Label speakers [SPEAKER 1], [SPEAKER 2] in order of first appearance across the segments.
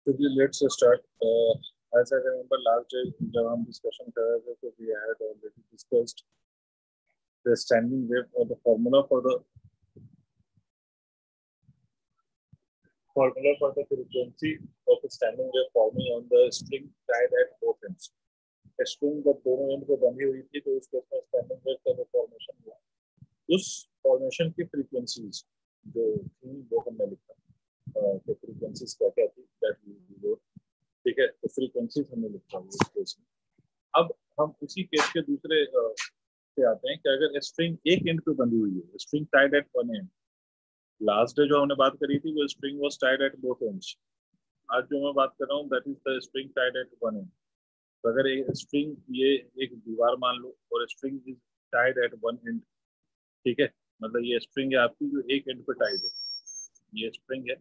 [SPEAKER 1] Let's start. As I remember last day जब हम discussion कर रहे थे तो we had already discussed the standing wave or the formula for the frequency of a standing wave forming on the string tied at both ends. A string जब दोनों end पे बंधी हुई थी तो उस केस में standing wave का जो formation हुआ उस formation की frequencies जो थी वो हमने लिखा तो frequencies क्या क्या थी that we wrote. ठीक है, तो फ्रीक्वेंसी हमने लिखा हुआ इस केस में. अब हम उसी केस के दूसरे पे आते हैं कि अगर स्ट्रिंग एक एंड पे बंधी हुई है, string tied at one and. Last day जो हमने बात करी थी वो string was Tide at both ends. आज जो मैं बात कर रहा हूँ that is the string tied at one end. तो अगर एक स्ट्रिंग ये एक दीवार मान लो और string is tied at one and, ठीक है, मतलब ये स्ट्रिंग है आपकी जो एक एंड पे टाइड है, ये स्ट्रिंग है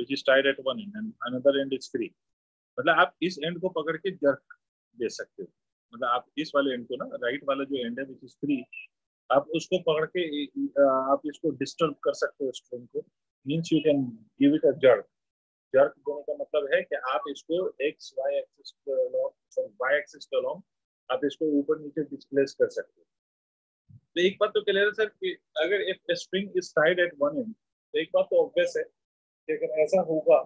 [SPEAKER 1] which is tied at one and and another and is free. मतलब आप इस एंड को पकड़ के जर्क दे सकते हो, मतलब आप इस वाले एंड को ना, राइट वाला जो एंड है विच इज फ्री, आप उसको पकड़ के आप इसको डिस्टर्ब कर सकते हो स्ट्रिंग को. Means you can give it a jerk. Jerk देने का मतलब है कि आप इसको X Y axis Y axis के अलोंग आप इसको ऊपर नीचे डिस्प्लेस कर सकते हो. तो एक बात तो क्लियर है सर कि अगर एक string is tied at one end तो एक बात तो ऑब्वियस है कि अगर ऐसा होगा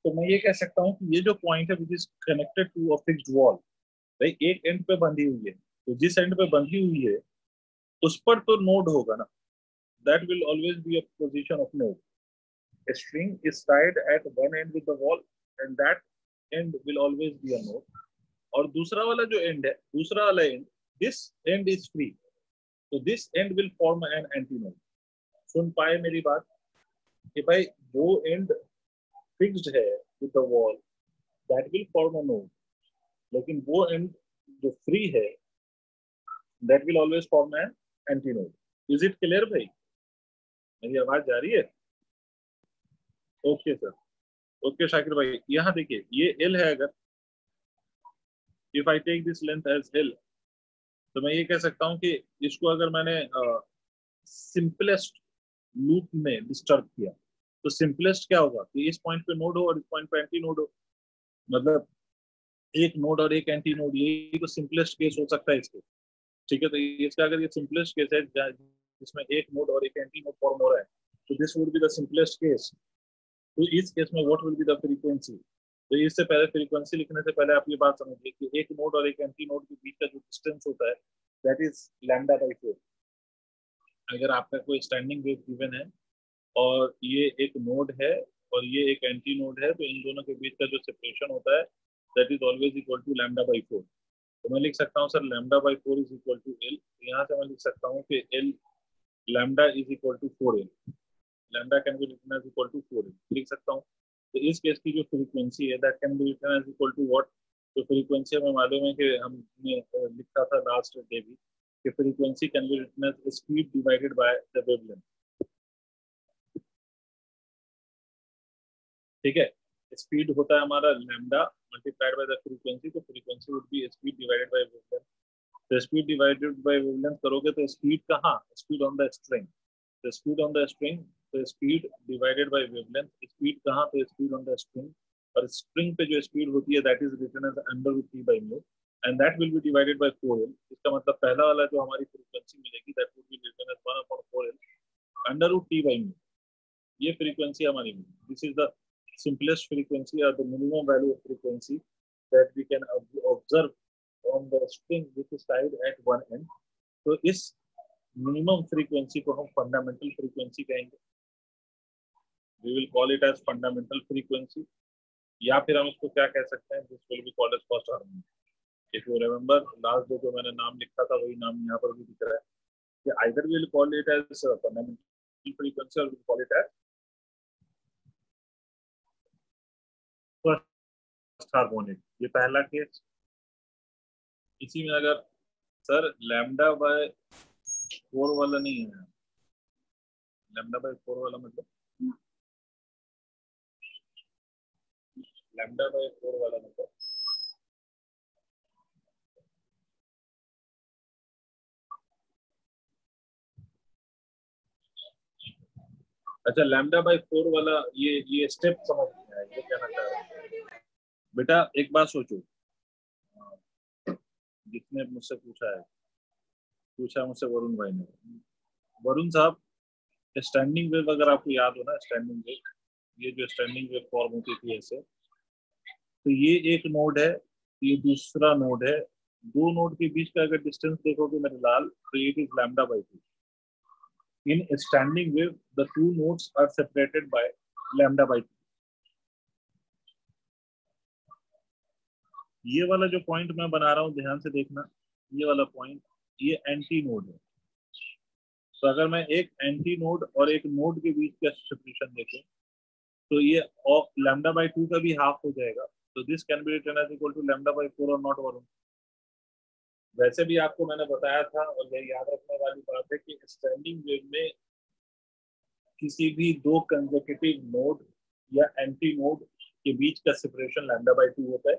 [SPEAKER 1] तो मैं ये कह सकता हूँ कि ये जो पॉइंट है which is connected to a fixed wall, भाई एक एंड पे बंधी हुई है, तो जिस एंड पे बंधी हुई है उस पर तो नोड होगा ना. That will always be a position of node. A string is tied at one end with the wall and that end will always be a node. और दूसरा वाला जो एंड है, दूसरा वाला and, this end is free, so this end will form an antinode. सुन पाए मेरी बात कि भाई वो एंड फिक्स्ड है with the wall, that will form a node. लेकिन वो एंड जो फ्री है that will always form an antinode. Is it clear भाई? मेरी आवाज जा रही है? Okay sir. ओके शाकिर भाई, यहाँ देखिए ये L है. अगर if I take this length as L तो मैं ये कह सकता हूँ कि इसको अगर मैंने सिंपलेस्ट लूप में डिस्टर्ब किया तो सिंपलेस्ट क्या होगा कि इस पॉइंट पे नोड हो और इस पॉइंट पे एंटी नोड हो, मतलब एक नोड और एक एंटी नोड, यही तो सिंपलेस्ट केस हो सकता है इसके. ठीक है, तो इसका अगर ये सिंपलेस्ट केस है जिसमें एक नोड और एक एंटी नोड फॉर्म हो रहा है तो this would be the simplest case. तो इस केस में what will be the frequency. तो इससे पहले फ्रीक्वेंसी लिखने से पहले आप ये बात समझिए कि एक नोड और एक एंटी नोड के बीच का जो डिस्टेंस होता है दैट इज लैम्डा बाई 4. अगर आपका कोई स्टैंडिंग वेव गिवन है और ये एक नोड है और ये एक एंटी नोड है तो इन दोनों के बीच का जो सेपरेशन होता है that is always equal to lambda by 4. तो मैं लिख सकता हूँ sir lambda by 4 is equal to L. यहाँ से मैं लिख सकता हूँ कि L lambda is equal to 4L. Lambda can be written as equal to 4L लिख सकता हूँ. तो इस केस की जो फ्रीक्वेंसी है that can be written as equal to what. तो फ्रीक्वेंसी हमें मालूम है कि हमने लिखा था लास्ट डे भी कि frequency can be written as speed divided by the wavelength. ठीक है, स्पीड होता है हमारा lambda multiplied by the frequency, तो frequency would be speed divided by wavelength. तो स्पीड डिवाइडेड बाय वेवलेंथ करोगे तो स्पीड कहाँ, स्पीड ऑन द स्ट्रिंग. तो स्पीड ऑन द स्ट्रिंग, तो speed divided by wavelength, speed कहाँ, तो स्पीड ऑन द स्ट्रिंग. और स्ट्रिंग पे जो स्पीड होती है that is written as under root T by mu and that will be divided by 4L. इसका मतलब पहला वाला जो हमारी फ्रीक्वेंसी मिलेगी that will be written as 1/4L under root T by mu. ये फ्रीक्वेंसी हमारी मिली. This is the simplest frequency or the minimum value of frequency that we can observe on the string which is tied at one end. तो इस minimum frequency को हम fundamental frequency कहेंगे. we will call it as fundamental frequency, या फिर हम इसको क्या कह सकते हैं, this will be called as first harmonic. if you remember last day जो मैंने नाम लिखा था वही नाम यहाँ पर भी दिख रहा है कि either we will call it as fundamental frequency or we will call it as first harmonic. ये पहला केस. इसी में अगर सर लैम्डा बाय 4 वाला नहीं है, लैम्डा बाय 4 वाला मतलब लैम्डा बाय 4 वाला मतलब अच्छा लैम्डा बाय 4 वाला ये स्टेप समझ नहीं आया, ये कहना चाह रहा हूँ. बेटा एक बात सोचो, जिसने मुझसे पूछा मुझसे वरुण भाई ने। वरुण साहब, स्टैंडिंग वेव अगर आपको याद हो ना, स्टैंडिंग वेव, ये जो स्टैंडिंग वेव फॉर्म होती थी ऐसे, तो ये एक नोड है, ये दूसरा नोड है, दो नोड के बीच का अगर डिस्टेंस देखोगे मेरे लाल, तो it is lambda by 2। In standing wave the two nodes are separated by lambda by 2। ये वाला जो पॉइंट मैं बना रहा हूँ ध्यान से देखना, ये वाला पॉइंट, ये एंटी नोड है। तो अगर मैं एक एंटी नोड और एक नोड के बीच का सेपरेशन देखें, तो ये लैम्डा बाई 2 का भी हाफ हो जाएगा। तो this can be written as equal to lambda by 4 और नॉट वरुण। वैसे भी आपको मैंने बताया था, और ये याद रखने वाली बात है कि स्टैंडिंग वेव में किसी भी दो कंसेक्यूटिव नोड या एंटी नोड के बीच का सेपरेशन लैम्डा बाई 2 होता है,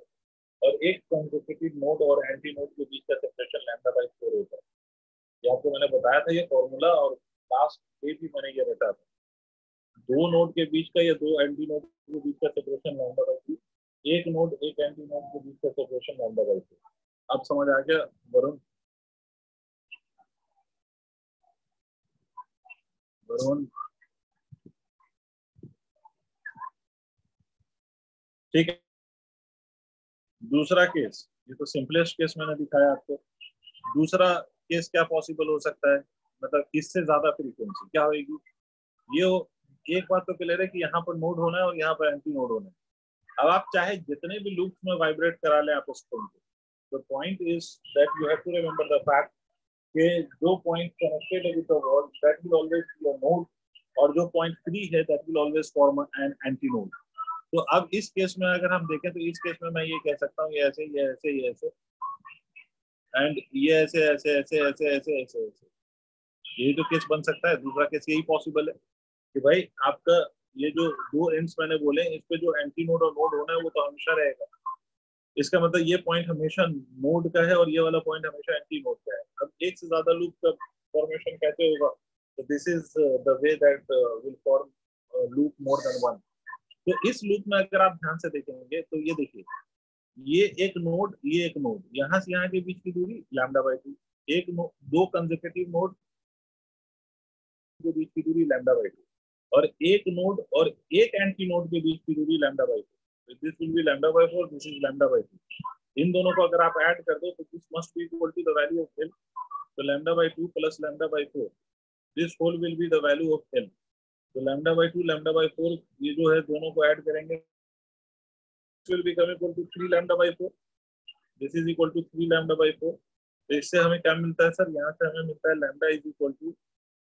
[SPEAKER 1] और एक कंसेक्यूटिव नोड और एंटी नोड के बीच का सेपरेशन लैम्डा बाई 4 होता है। ये आपको मैंने बताया था ये फॉर्मूला, और लास्ट डे भी मैंने ये रटा था। दो नोड के बीच का या दो एंटी नोड के बीच का सेपरेशन लैम्डा बाई 2, एक नोड एक एंटी नोड के बीच का सेपरेशन लैम्डा बाई 4। अब समझ आ गया वरुण? वरुण ठीक है। दूसरा केस, ये तो सिंपलेस्ट केस मैंने दिखाया आपको। दूसरा केस क्या पॉसिबल हो सकता है, मतलब इससे ज्यादा फ्रीक्वेंसी क्या होगी? ये एक बात तो क्लियर है कि यहाँ पर नोड होना है और यहाँ पर एंटी नोड होना है। अब आप चाहे जितने भी लूप्स में वाइब्रेट करा लें आप उस फोन को, the point is that you have to remember the fact कि दो point connected with the word that will always be a node, और जो पॉइंट फ्री है that will always form an anti node. तो अब इस case में अगर हम देखें, तो इस केस में मैं ये कह सकता हूँ ये ऐसे, ये ऐसे, ये ऐसे, एंड ये ऐसे ऐसे ऐसे ऐसे ऐसे ऐसे ऐसे, यही तो केस बन सकता है। दूसरा केस यही पॉसिबल है कि भाई आपका ये जो दो एंड्स मैंने बोले, इस पे जो एंटी नोड और नोड होना है वो तो हमेशा रहेगा। इसका मतलब ये पॉइंट हमेशा नोड का है और ये वाला पॉइंट हमेशा एंटी नोड का है। अब एक से ज्यादा लूप का फॉर्मेशन कैसे होगा? तो this is the way that will form loop more than one. तो इस लूप में अगर आप ध्यान से देखेंगे तो ये देखिए, ये एक नोड, ये एक नोड, यहाँ से यहाँ के बीच की दूरी लैम्डा बाई 2, एक दो कंसेक्यूटिव नोड के बीच की दूरी लैम्डा बाई 2, और एक नोड और एक एंटी नोड के बीच की दूरी lambda by 2। This will be lambda by 4, this is lambda by 2। इन दोनों को अगर आप ऐड कर दो तो this must be equal to the value of L. तो lambda by 2 plus lambda by 4, this whole will be the value of L. तो लैम्डा बाई 2 लैम्डा बाई 4, ये जो है दोनों को ऐड करेंगे, will become equal to 3 lambda by 4. This is equal to 3 lambda by 4. तो इससे हमें क्या मिलता है सर? यहाँ से हमें मिलता है lambda is equal to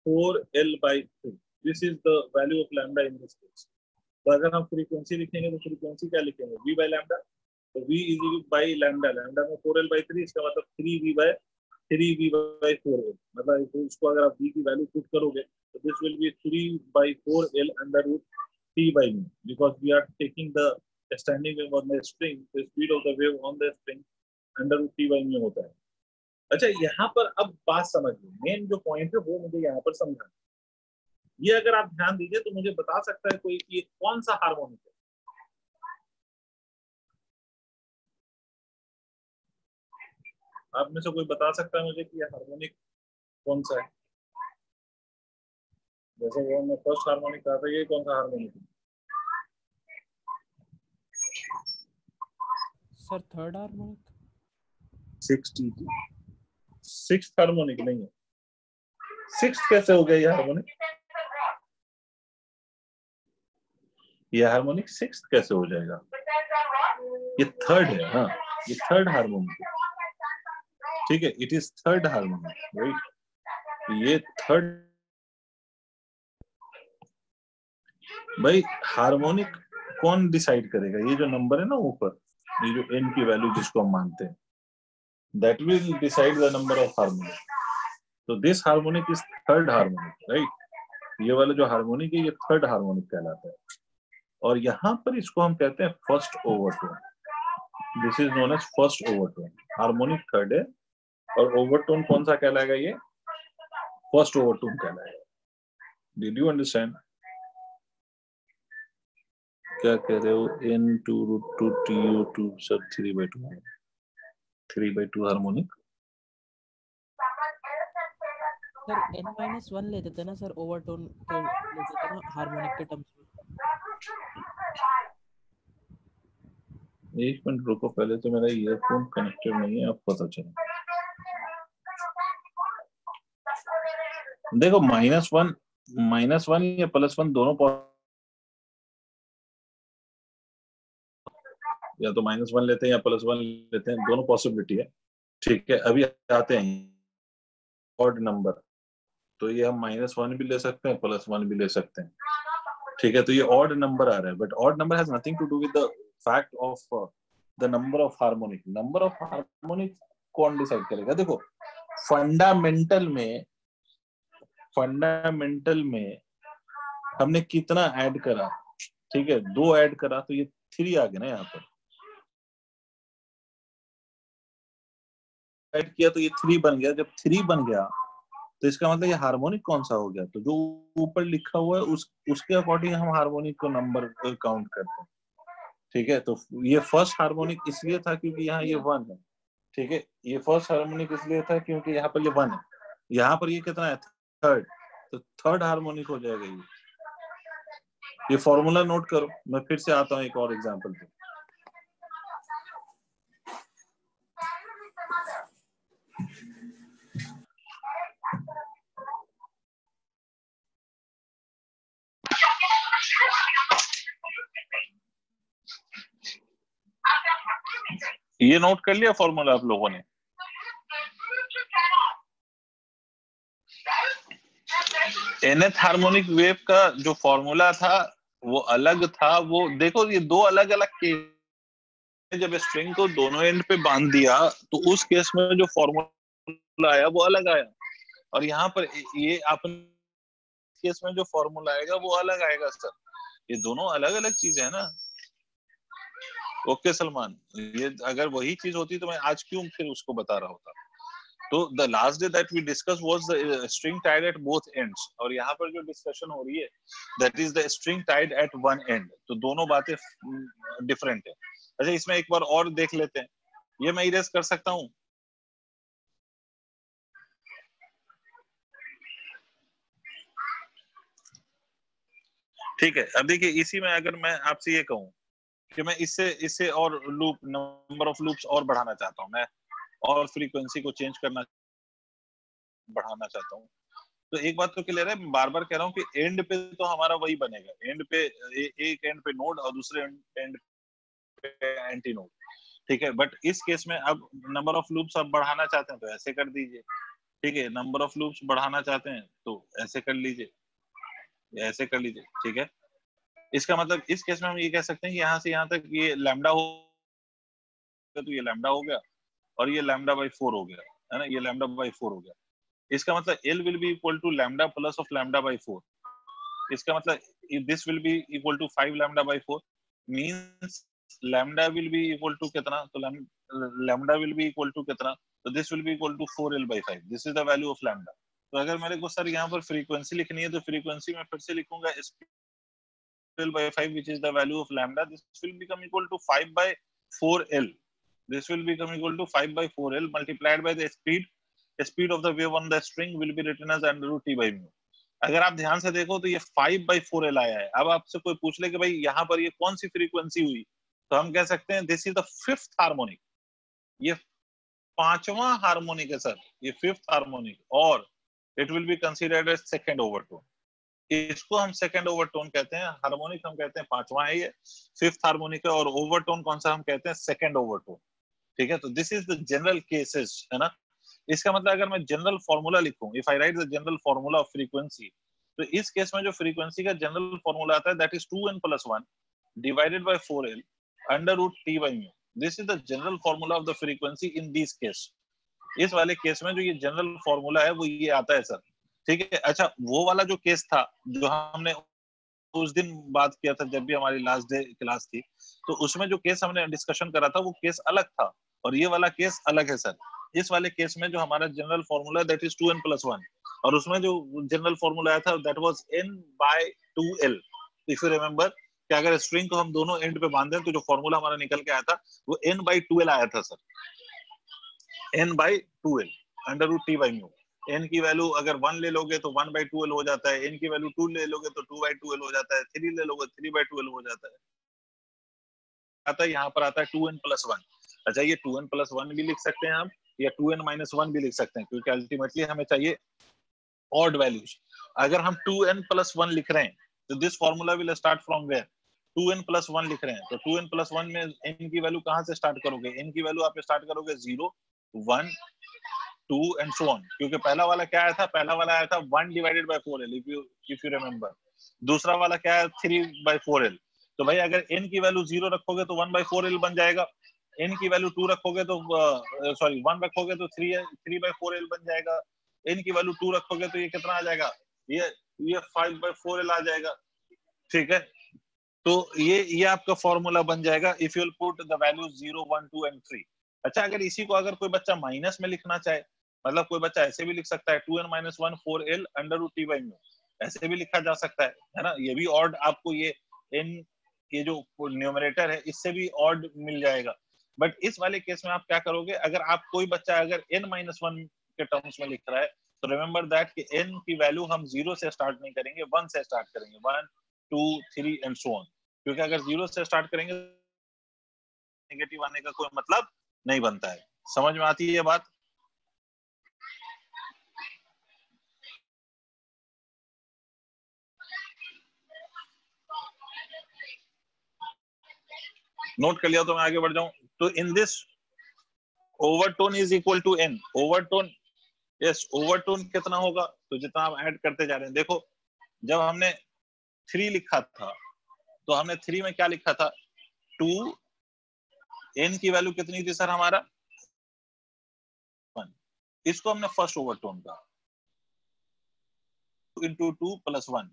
[SPEAKER 1] 4L by 3. This is the value of lambda in this case. तो अगर हम फ्रीक्वेंसी लिखेंगे तो फ्रीक्वेंसी क्या लिखेंगे? V by lambda. तो V is by lambda, lambda में 4L by 3, इसका मतलब 3V by 4L। मतलब इसको अगर आप V की वैल्यू पुट करोगे तो this will be 3 by 4L under root T by mu, because we are taking the standing wave on the string, the speed of the wave on the string under root T by mu होता है। अच्छा, यहाँ पर अब बात समझिए, main जो point है वो मुझे यहाँ पर समझना। ये अगर आप ध्यान दीजिए तो मुझे बता सकता है कोई कि ये कौन सा हार्मोनिक है? आप में से कोई बता सकता है मुझे कि ये हार्मोनिक कौन सा है? जैसे वो मैं फर्स्ट हार्मोनिक कहा था, ये कौन सा हार्मोनिक है?
[SPEAKER 2] Sir third harmonic.
[SPEAKER 1] 6 हार्मोनिक नहीं है। 6 कैसे हो गया ये हार्मोनिक? ये हार्मोनिक 6 कैसे हो जाएगा? ये थर्ड है। हाँ, ये थर्ड हार्मोनिक है, ठीक है, it is third harmonic, right. ये थर्ड। भाई हार्मोनिक कौन डिसाइड करेगा? ये जो नंबर है ना ऊपर, ये जो n की वैल्यू जिसको हम मानते हैं, that will decide the number of harmonic. तो this harmonic is third harmonic, right. ये वाला जो हार्मोनिक है ये थर्ड हार्मोनिक कहलाता है, और यहाँ पर इसको हम कहते हैं first overtone. This is known as first overtone. Harmonic third है और ओवरटोन कौन सा कहलाएगा? ये फर्स्ट ओवरटोन कहलाएगा। Did you understand? क्या कह रहे हो? n2 √2 tu2 sir 3/2 3/2 harmonic.
[SPEAKER 2] Sir n-1 लेते थे ना सर, ओवरटोन के लेते थे ना हार्मोनिक के टर्म्स में।
[SPEAKER 1] एक मिनट रुको, पहले तो मेरा ईयरफोन कनेक्टेड नहीं है, अब पता चला। देखो -1 या +1 दोनों या तो -1 लेते हैं या +1 लेते हैं, दोनों पॉसिबिलिटी है। ठीक है, अभी आते हैं ऑड नंबर, तो ये हम -1 भी ले सकते हैं, +1 भी ले सकते हैं। ठीक है, तो ये ऑड नंबर आ रहा है, but odd number has nothing to do with the fact of the number of harmonic. Number of harmonic कौन डिसाइड करेगा? देखो, फंडामेंटल में हमने कितना ऐड करा, ठीक है, 2 ऐड करा तो ये 3 आ गया ना, यहाँ पर ऐड किया तो ये 3 बन गया। जब 3 बन गया तो इसका मतलब ये हार्मोनिक कौन सा हो गया? तो जो ऊपर लिखा हुआ है उसके अकॉर्डिंग हम हार्मोनिक को नंबर काउंट करते हैं। ठीक है, तो ये फर्स्ट हार्मोनिक इसलिए था क्योंकि यहाँ ये 1 है। ठीक है, ये फर्स्ट हार्मोनिक इसलिए था क्योंकि यहाँ पर ये 1 है। यहाँ पर ये कितना है? 3rd, तो 3rd हार्मोनिक हो जाएगा ये फॉर्मूला नोट करो। मैं फिर से आता हूँ एक और एग्जांपल पे। ये नोट कर लिया फॉर्मूला आप लोगों ने? nth हार्मोनिक वेव का जो फॉर्मूला था वो अलग था। वो देखो, ये 2 अलग अलग केस, जब स्ट्रिंग को दोनों एंड पे बांध दिया तो उस केस में जो फॉर्मूला आया वो अलग आया, और यहाँ पर ये अपन केस में जो फॉर्मूला आएगा वो अलग आएगा सर। ये दोनों अलग अलग चीजें है ना। ओके सलमान, ये अगर वही चीज होती तो मैं आज क्यों फिर उसको बता रहा होता। तो the last day that we discuss was the string tied at both ends, और यहाँ पर जो डिस्कशन हो रही है that is the string tied at one end. तो दोनों बातें डिफरेंट है। अच्छा, इसमें एक बार और देख लेते हैं, ये मैं इरेज कर सकता हूँ। ठीक है, अब देखिए, इसी में अगर मैं आपसे ये कहूँ कि मैं इससे और लूप, नंबर ऑफ लूप्स और बढ़ाना चाहता हूँ, मैं और फ्रीक्वेंसी को चेंज करना बढ़ाना चाहता हूँ, तो एक बात तो क्लियर है, मैं बार बार कह रहा हूँ कि एंड पे तो हमारा वही बनेगा। एंड पे एक एंड पे नोड और दूसरे एंड पे एंटी नोड। ठीक है, बट इस केस में अब नंबर ऑफ लूप्स आप बढ़ाना चाहते हैं तो ऐसे कर दीजिए। ठीक है, नंबर ऑफ लूप्स बढ़ाना चाहते हैं तो ऐसे कर लीजिए, ऐसे कर लीजिए। ठीक है, इसका मतलब इस केस में हम ये कह सकते हैं कि यहाँ से यहाँ तक ये लैम्डा हो, तो ये लैम्डा हो गया और ये लैम्डा बाई 4 हो गया, है ना, ये लैम्डा बाई 4 हो गया। इसका मतलब L will be equal to lambda plus of lambda by 4। इसका मतलब this will be equal to 5 lambda by 4, means lambda will be equal to कितना? तो lambda will be equal to कितना? तो this will be equal to 4L by 5। This is the value of lambda. तो अगर मेरे को sir यहाँ पर फ्रीक्वेंसी लिखनी है तो फ्रीक्वेंसी में फिर से लिखूंगा L by 5, which is the value of lambda. This will become equal to 5 by 4L. This will become equal to 5 by 4L multiplied by the speed. The speed of the wave on the string will be written as under root T by mu. अगर आप ध्यान से देखो तो ये 5 by 4L आया है। अब आपसे कोई पूछ ले कि भाई यहाँ पर ये कौन सी फ्रीक्वेंसी हुई, तो हम कह सकते हैं this is the 5th harmonic. ये 5वां हार्मोनिक है सर, ये 5th हार्मोनिक, और it will be considered as second overtone. इसको हम सेकंड ओवरटोन कहते हैं। हार्मोनिक हम कहते हैं 5वां है, ये 5th हार्मोनिक है, और ओवरटोन कौन सा हम कहते हैं? Second overtone. ठीक है, तो this is the general cases, है ना। इसका मतलब अगर मैं जनरल फॉर्मूला लिखूं, if I right the general formula of frequency, तो इस केस में जो फ्रीक्वेंसी का जनरल फॉर्मूला आता है that is 2n+1 divided by 4L under root T by mu. This is the general formula of the frequency in this case. इस वाले case में जो ये जनरल फॉर्मूला है वो ये आता है सर। ठीक है, अच्छा, वो वाला जो केस था जो हमने उस दिन बात किया था जब भी हमारी लास्ट डे क्लास थी, तो उसमें जो केस हमने डिस्कशन करा था वो केस अलग था, और ये वाला केस अलग है सर। इस वाले केस में जो हमारा general formula that is 2n+1, और उसमें जो जनरल फॉर्मूला आया था that was n by 2l। If you remember, कि अगर स्ट्रिंग को हम दोनों एंड पे बांध दें तो जो फॉर्मूला हमारा निकल के आया था वो n/2l आया था sir, n/2l under root t by mu. n की वैल्यू अगर 1 ले लोगे तो 1/2l हो जाता है, n की वैल्यू 2 ले लोगे तो 2/2l हो जाता है, 3 ले लोगे 3/2l हो जाता है। आता है यहाँ पर आता है 2n+1। अच्छा ये 2n+1 भी लिख सकते हैं हम या 2n-1 भी लिख सकते हैं, क्योंकि अल्टीमेटली हमें चाहिए ऑड वैल्यूज। अगर हम 2n+1 लिख रहे हैं तो this formula will start from where, 2n+1 लिख रहे हैं तो 2n+1 में n की वैल्यू कहां से स्टार्ट करोगे, n की वैल्यू आप स्टार्ट करोगे 0 1 2 एंड सो ऑन, क्योंकि पहला वाला क्या आया था, पहला वाला आया था 1/4l इफ यू रिमेंबर। दूसरा वाला क्या है 3/4l। तो भाई अगर n की वैल्यू 0 रखोगे तो 1/4l बन जाएगा, n की वैल्यू 2 रखोगे तो सॉरी 1 रखोगे तो 3/4l बन जाएगा, n की वैल्यू 2 रखोगे तो ये कितना आ जाएगा, ये 5/4l आ जाएगा। ठीक है, तो ये आपका फॉर्मूला बन जाएगा if you will put the value 0 1 2 and 3। अच्छा अगर इसी को अगर कोई बच्चा माइनस में लिखना चाहे, मतलब कोई बच्चा ऐसे भी लिख सकता है 2n-1 4l under root t by mu, ऐसे भी लिखा जा सकता है ना, ये भी ऑड आपको ये n ये जो न्यूमरेटर है इससे भी ऑड मिल जाएगा। बट इस वाले केस में आप क्या करोगे, अगर आप कोई बच्चा अगर n-1 के टर्म्स में लिख रहा है तो रिमेंबर दैट कि n की वैल्यू हम 0 से स्टार्ट नहीं करेंगे, 1 से स्टार्ट करेंगे, 1 2 3 एंड सो ऑन, क्योंकि अगर 0 से स्टार्ट करेंगे नेगेटिव आने का कोई मतलब नहीं बनता है। समझ में आती है ये बात? नोट कर लिया तो मैं आगे बढ़ जाऊं। तो in this overtone is equal to n, overtone yes, overtone कितना होगा, तो जितना आप ऐड करते जा रहे हैं, देखो जब हमने 3 लिखा था तो हमने 3 में क्या लिखा था 2, n की वैल्यू कितनी थी सर हमारा 1, इसको हमने फर्स्ट ओवरटोन का 2 into 2 plus 1,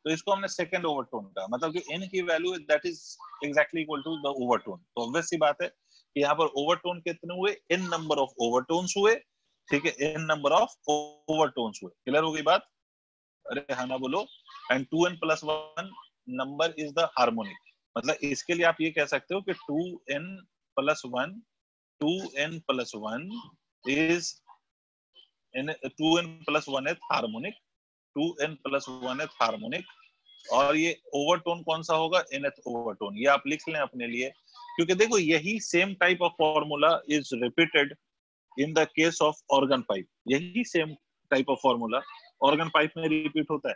[SPEAKER 1] तो इसको हमने सेकंड ओवरटोन का, मतलब कि n की value that is exactly equal to the overtone. तो ऑब्वियस सी बात है कि यहाँ पर ओवरटोन कितने हुए, n नंबर ऑफ ओवरटोन्स हुए, ठीक है, n नंबर ऑफ ओवरटोन्स हुए। क्लियर हो गई बात? अरे हाँ ना बोलो। And 2n+1 number is the harmonic, मतलब इसके लिए आप ये कह सकते हो कि 2n+1 2n+1 is 2n+1 harmonic, 2n+1 harmonic, और ये ओवरटोन कौन सा होगा, nth ओवरटोन। ये आप लिख लें अपने लिए, क्योंकि देखो यही same type of formula is repeated in the case of organ pipe, यही same type of formula organ pipe में रिपीट होता है।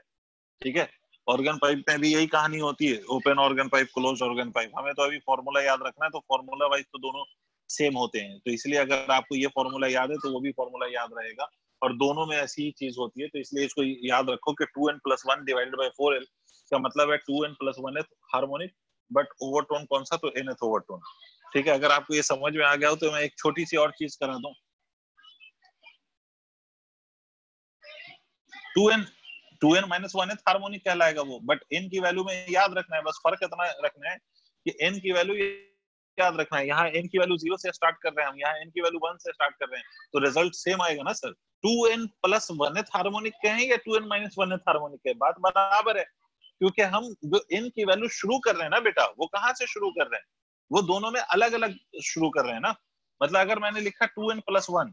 [SPEAKER 1] ठीक है, ऑर्गन पाइप में भी यही कहानी होती है, open organ pipe close organ pipe. हमें तो अभी फॉर्मूला याद रखना है, तो फॉर्मूला वाइज तो दोनों सेम होते हैं, तो इसलिए अगर आपको ये फॉर्मूला याद है तो वो भी फॉर्मूला याद रहेगा, और दोनों में ऐसी ही चीज होती है। तो इसलिए इसको याद रखो कि 2n+1 डिवाइडेड बाय 4l का मतलब है 2n+1 हार्मोनिक, बट ओवरटोन कौन सा, तो nth ओवरटोन। ठीक है, अगर आपको ये समझ में आ गया हो तो मैं एक छोटी सी और चीज करा दूं। 2n-1 हार्मोनिक कहलाएगा वो, बट n की वैल्यू में याद रखना है, बस फर्क इतना रखना है कि n की वैल्यू याद रखना है, यहाँ n की वैल्यू 0 से स्टार्ट कर रहे हैं हम, यहाँ n की वैल्यू 1 से स्टार्ट कर रहे हैं, तो रिजल्ट सेम आएगा ना सर। 2n+1 हार्मोनिक कहें या 2n-1 हार्मोनिक कहें, बात बराबर है, क्योंकि हम जो n की वैल्यू शुरू कर रहे हैं ना बेटा, वो कहाँ से शुरू कर रहे हैं, वो दोनों में अलग अलग शुरू कर रहे हैं ना। मतलब अगर मैंने लिखा 2n+1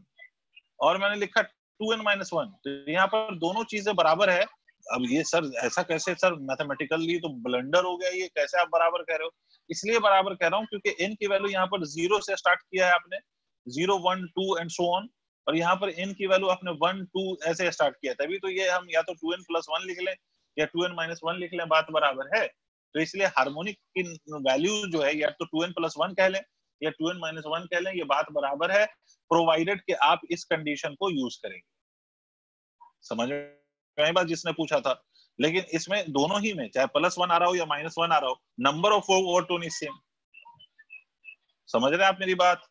[SPEAKER 1] और मैंने लिखा 2n-1, तो यहाँ पर दोनों चीजें बराबर है। अब ये सर ऐसा कैसे सर, मैथमेटिकली तो ब्लंडर हो गया, ये कैसे आप बराबर कह रहे हो? इसलिए बराबर कह रहा हूँ क्योंकि n की वैल्यू यहाँ पर 0 से स्टार्ट किया है आपने, 0 1 2 एंड सो ऑन, और यहाँ पर n की वैल्यू आपने 1 2 ऐसे स्टार्ट किया, तभी तो ये हम या तो 2n+1 लिख लें या 2n-1 लिख लें, बात बराबर है। तो इसलिए हार्मोनिक की वैल्यू जो है या तो 2n+1 कह लें या 2n-1 कह लें, ये बात बराबर है, प्रोवाइडेड कि आप इस कंडीशन को यूज करेंगे। समझ में बात जिसने पूछा था, लेकिन इसमें दोनों ही में चाहे +1 आ रहा हो या -1 आ रहा हो, number of overtone is same. समझ रहे हैं आप मेरी बात?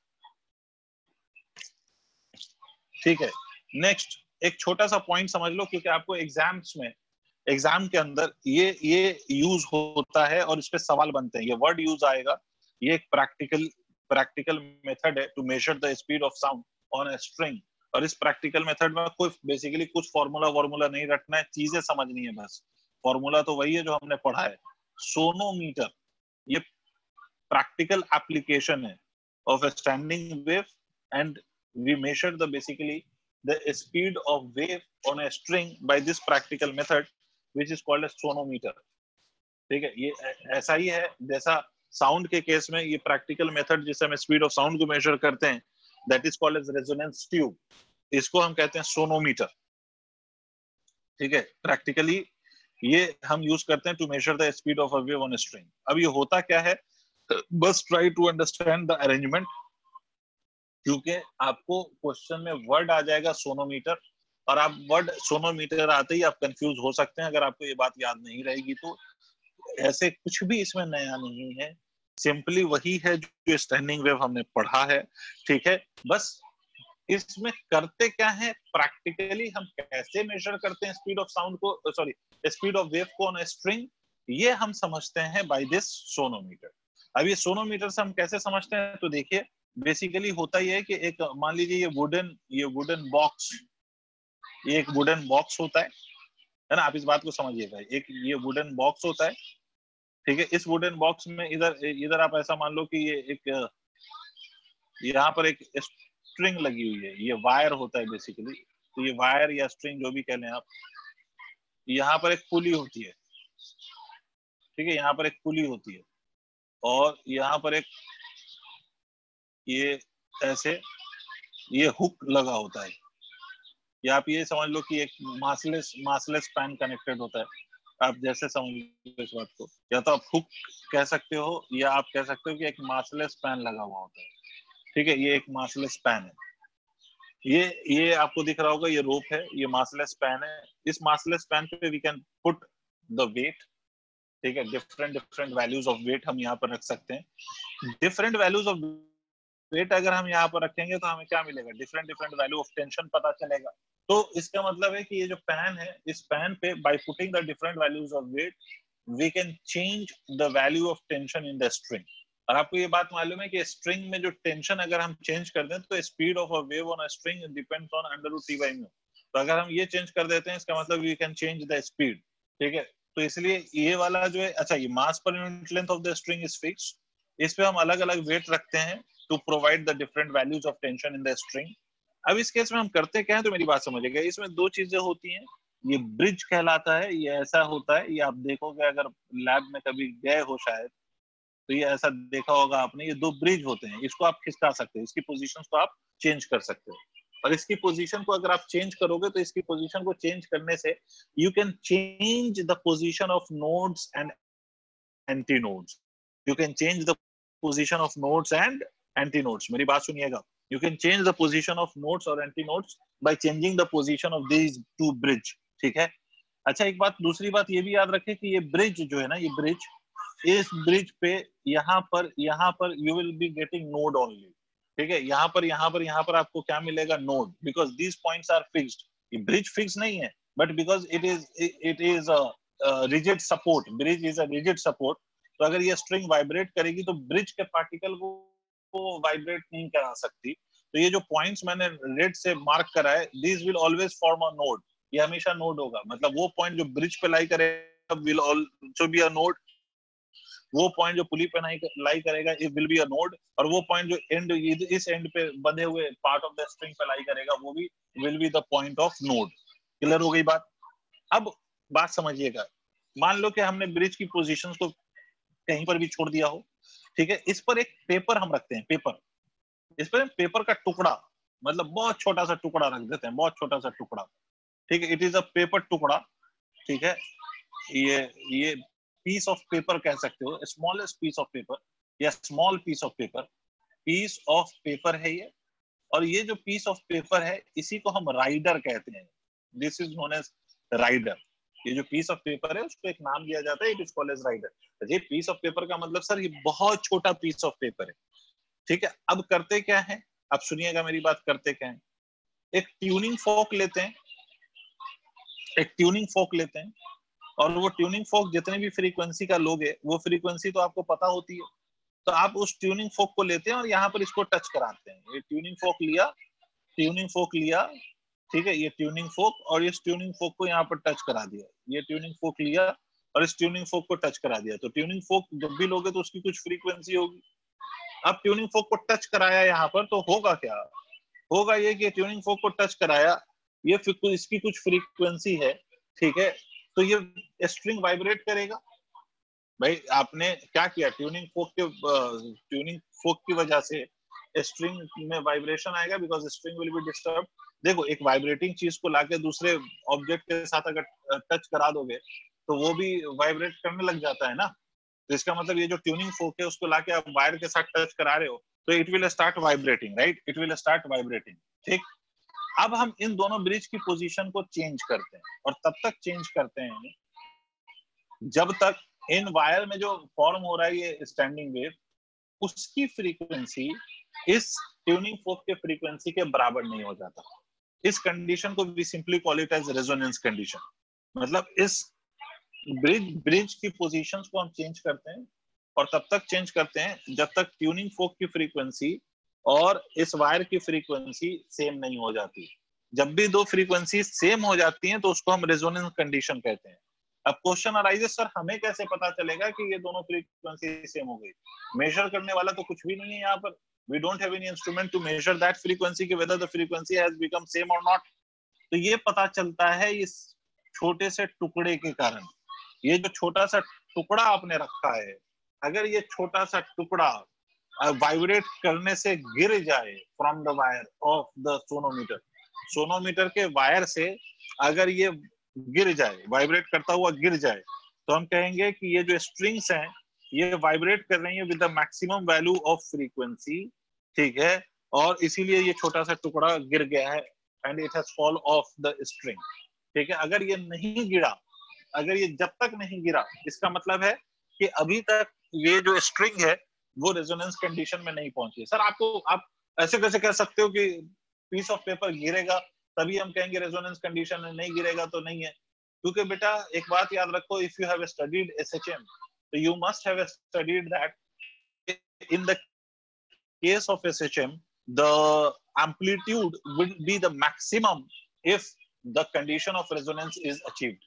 [SPEAKER 1] ठीक है, नेक्स्ट एक छोटा सा पॉइंट समझ लो, क्योंकि आपको एग्जाम्स में, एग्जाम के अंदर ये यूज होता है और इस पे सवाल बनते हैं, ये वर्ड यूज आएगा। ये एक प्रैक्टिकल मेथड है to measure the speed of sound on a string, और इस प्रैक्टिकल मेथड में कोई बेसिकली कुछ फॉर्मूला नहीं रखना है, चीजें समझनी है बस। फॉर्मूला तो वही है जो हमने पढ़ा है, सोनोमीटर। ये practical application है of a standing wave, and we measure the basically the speed of wave on a string by this practical method which is called as sonometer. ठीक है, ये ऐसा ही है जैसा साउंड के केस में ये प्रैक्टिकल मेथड जिससे हम स्पीड ऑफ साउंड को मेजर करते हैं, that is called as resonance tube, इसको हम कहते हैं सोनोमीटर। ठीक है, प्रैक्टिकली ये हम यूज करते हैं to measure the speed of a wave on a string. अब ये होता क्या है, बस try to understand the arrangement, क्योंकि आपको क्वेश्चन में वर्ड आ जाएगा सोनोमीटर, और आप वर्ड सोनोमीटर आते ही आप कंफ्यूज हो सकते हैं अगर आपको ये बात याद नहीं रहेगी तो। ऐसे कुछ भी इसमें नया नहीं है, सिंपली वही है जो स्टैंडिंग वेव हमने पढ़ा है। ठीक है, बस इसमें करते क्या है, प्रैक्टिकली हम कैसे मेजर करते हैं स्पीड ऑफ साउंड को, सॉरी स्पीड ऑफ वेव को ऑन अ स्ट्रिंग, ये हम समझते हैं बाय दिस सोनोमीटर। अब ये सोनोमीटर से हम कैसे समझते हैं, तो देखिए बेसिकली होता ही है कि एक मान लीजिए ये वुडन बॉक्स, ये एक वुडन बॉक्स होता है ना, आप इस बात को समझिएगा, एक ये वुडन बॉक्स होता है। ठीक है, इस वुडन बॉक्स में इधर आप ऐसा मान लो कि ये एक यहाँ पर एक स्ट्रिंग लगी हुई है, ये वायर होता है बेसिकली, तो ये वायर या स्ट्रिंग जो भी कह लें आप, यहाँ पर एक पुली होती है। ठीक है, यहाँ पर एक पुली होती है, और यहाँ पर एक ये ऐसे ये हुक लगा होता है, या आप ये समझ लो कि एक मासलेस पैन कनेक्टेड होता है। आप जैसे समझ लो इस बात को, या तो आप हुक कह सकते हो या आप कह सकते हो कि एक मासलेस पैन लगा हुआ होता है। ठीक है, ये एक मासलेस पैन है, ये आपको दिख रहा होगा, ये रोप है, ये मासलेस पैन है। इस मासलेस पैन पे we can put the weight. ठीक है, डिफरेंट वैल्यूज ऑफ वेट हम यहाँ पर रख सकते हैं। डिफरेंट वैल्यूज ऑफ वेट अगर हम यहाँ पर रखेंगे तो हमें क्या मिलेगा, डिफरेंट वैल्यू ऑफ टेंशन पता चलेगा। तो इसका मतलब है कि ये जो पैन है, इस पैन पे by putting the different values of weight we can change the value of tension in the string. और आपको ये बात मालूम है कि स्ट्रिंग में जो टेंशन अगर हम चेंज कर दें तो speed of a wave on a string depends on √T/μ। तो अगर हम ये चेंज कर देते हैं, इसका मतलब we can change the speed. ठीक है, तो इसलिए ये वाला जो है, अच्छा ये mass per unit length of the string is fixed, इस पे हम अलग अलग वेट रखते हैं to provide the different values of tension in the string. अब इस केस में हम करते क्या है, तो मेरी बात समझिएगा, इसमें दो चीजें होती हैं। ये ब्रिज कहलाता है, ये ऐसा होता है, ये आप देखोगे अगर लैब में कभी गए हो शायद, तो ये ऐसा देखा होगा आपने, ये दो ब्रिज होते हैं, इसको आप खिसका सकते हो, इसकी पोजीशंस को आप चेंज कर सकते हो। और इसकी पोजीशन को अगर आप चेंज करोगे तो इसकी पोजीशन को चेंज करने से you can change the position of nodes and anti nodes. You can change the position of nodes and anti nodes. मेरी बात सुनिएगा, you can change the position of nodes और anti nodes by changing the position of these two bridge. ठीक है, अच्छा एक बात, दूसरी बात ये भी याद रखें कि ये ब्रिज जो है ना, ये ब्रिज, इस ब्रिज पे यहाँ पर you will be getting node only. ठीक है, यहाँ पर आपको क्या मिलेगा, node, because these points are fixed. ये ब्रिज फिक्स नहीं है, but because it is rigid support, bridge is a rigid support. तो अगर ये स्ट्रिंग वाइब्रेट करेगी तो ब्रिज के पार्टिकल को वाइब्रेट नहीं करा सकती। तो ये जो पॉइंट्स मैंने रेड से मार्क करा है, these will always form a node, ये हमेशा नोड होगा। मतलब वो पॉइंट जो ब्रिज पे लाई करेगा will also be a node, वो पॉइंट जो पुली पे लाई करेगा it will B a node, और वो पॉइंट जो एंड इस एंड पे बंधे हुए पार्ट ऑफ द स्ट्रिंग पे लाई करेगा वो भी will be the point of node. Clear हो गई बात? अब बात समझिएगा, मान लो कि हमने ब्रिज की पोजीशंस को कहीं पर भी छोड़ दिया हो। ठीक है, इस पर एक पेपर हम रखते हैं, पेपर, इस पर पेपर का टुकड़ा, मतलब बहुत छोटा सा टुकड़ा रख देते हैं, बहुत छोटा सा टुकड़ा। ठीक है, इट इज अ पेपर टुकड़ा। ठीक है, ये पीस ऑफ पेपर कह सकते हो, स्मॉलेस्ट पीस ऑफ पेपर या small piece of paper, piece of paper है ये। और ये जो पीस ऑफ पेपर है इसी को हम राइडर कहते हैं, this is known as rider. ये जो पीस ऑफ पेपर है उसको एक नाम दिया जाता है, it is called as rider. ये पीस ऑफ पेपर का मतलब सर ये बहुत छोटा पीस ऑफ पेपर है। ठीक है, अब करते क्या है, अब सुनिएगा मेरी बात, करते क्या है, एक ट्यूनिंग फोक लेते हैं, एक ट्यूनिंग फोक लेते हैं, और वो ट्यूनिंग फोक जितने भी फ्रीक्वेंसी का लोगे वो फ्रीक्वेंसी तो आपको पता होती है, तो आप उस ट्यूनिंग फोक को लेते हैं और यहाँ पर इसको टच कराते हैं। ये ट्यूनिंग फोक लिया, ट्यूनिंग फोक लिया, ठीक है, ये ट्यूनिंग फोक, और इस ट्यूनिंग फोक को यहाँ पर टच करा दिया, ये ट्यूनिंग फोक लिया, और इस ट्यूनिंग फोक को टच करा दिया, तो ट्यूनिंग फोक जब भी लोगे तो उसकी कुछ फ्रीक्वेंसी होगी। अब ट्यूनिंग फोक को टच कराया यहाँ पर, तो होगा क्या, होगा ये कि ट्यूनिंग फोक को टच कराया, ये इसकी कुछ फ्रीक्वेंसी है, ठीक है, तो ये स्ट्रिंग वाइब्रेट करेगा। भाई आपने क्या किया, ट्यूनिंग फोक की वजह से स्ट्रिंग में वाइब्रेशन आएगा, because string will be disturb. देखो एक वाइब्रेटिंग चीज को लाके दूसरे ऑब्जेक्ट के साथ अगर टच करा दोगे तो वो भी वाइब्रेट करने लग जाता है ना, तो इसका मतलब ये जो ट्यूनिंग फोक है उसको लाके आप वायर के साथ टच करा रहे हो तो it will start vibrating, right, it will start vibrating, ठीक। अब हम इन दोनों ब्रिज की पोजीशन को चेंज करते हैं, और तब तक चेंज करते हैं जब तक इन वायर में जो फॉर्म हो रहा है ये स्टैंडिंग वेव, उसकी फ्रीक्वेंसी इस ट्यूनिंग फोक के फ्रीक्वेंसी के बराबर नहीं हो जाता। इस कंडीशन को we simply call it as resonance condition. मतलब इस ब्रिज की पोजीशंस को हम चेंज करते हैं, और तब तक चेंज करते हैं जब तक ट्यूनिंग फोक की फ्रीक्वेंसी और इस वायर की फ्रीक्वेंसी सेम नहीं हो जाती। जब भी दो फ्रीक्वेंसी सेम हो जाती हैं तो उसको हम रेजोनेंस कंडीशन कहते हैं। अब क्वेश्चन अराइजेस, सर हमें कैसे पता चलेगा कि ये दोनों फ्रीक्वेंसी सेम हो गई? मेजर करने वाला तो कुछ भी नहीं है यहाँ पर। We don't have any instrument to measure that frequency कि whether the frequency has become same or not। तो ये पता चलता है इस छोटे से टुकड़े के कारण। ये जो छोटा सा टुकड़ा आपने रखा है, अगर ये छोटा सा टुकड़ा वाइब्रेट करने से गिर जाए from the wire of the sonometer, sonometer के वायर से अगर ये गिर जाए, वाइब्रेट करता हुआ गिर जाए, तो हम कहेंगे कि ये जो स्ट्रिंग्स हैं ये वाइब्रेट कर रही है with the maximum value of frequency, ठीक है, और इसीलिए ये छोटा सा टुकड़ा गिर गया है and it has fall of the string, ठीक है। अगर ये नहीं गिरा, अगर ये जब तक नहीं गिरा, इसका मतलब है कि अभी तक ये जो स्ट्रिंग है वो रेजोनेंस कंडीशन में नहीं पहुंची। सर आप ऐसे कैसे कह सकते हो कि पीस ऑफ पेपर गिरेगा तभी हम कहेंगे रेजोनेंस कंडीशन में, नहीं गिरेगा तो नहीं है? क्योंकि बेटा एक बात याद रखो, if you have studied SHM so you must have studied that in the case of SHM the amplitude will be the maximum if the condition of resonance is achieved।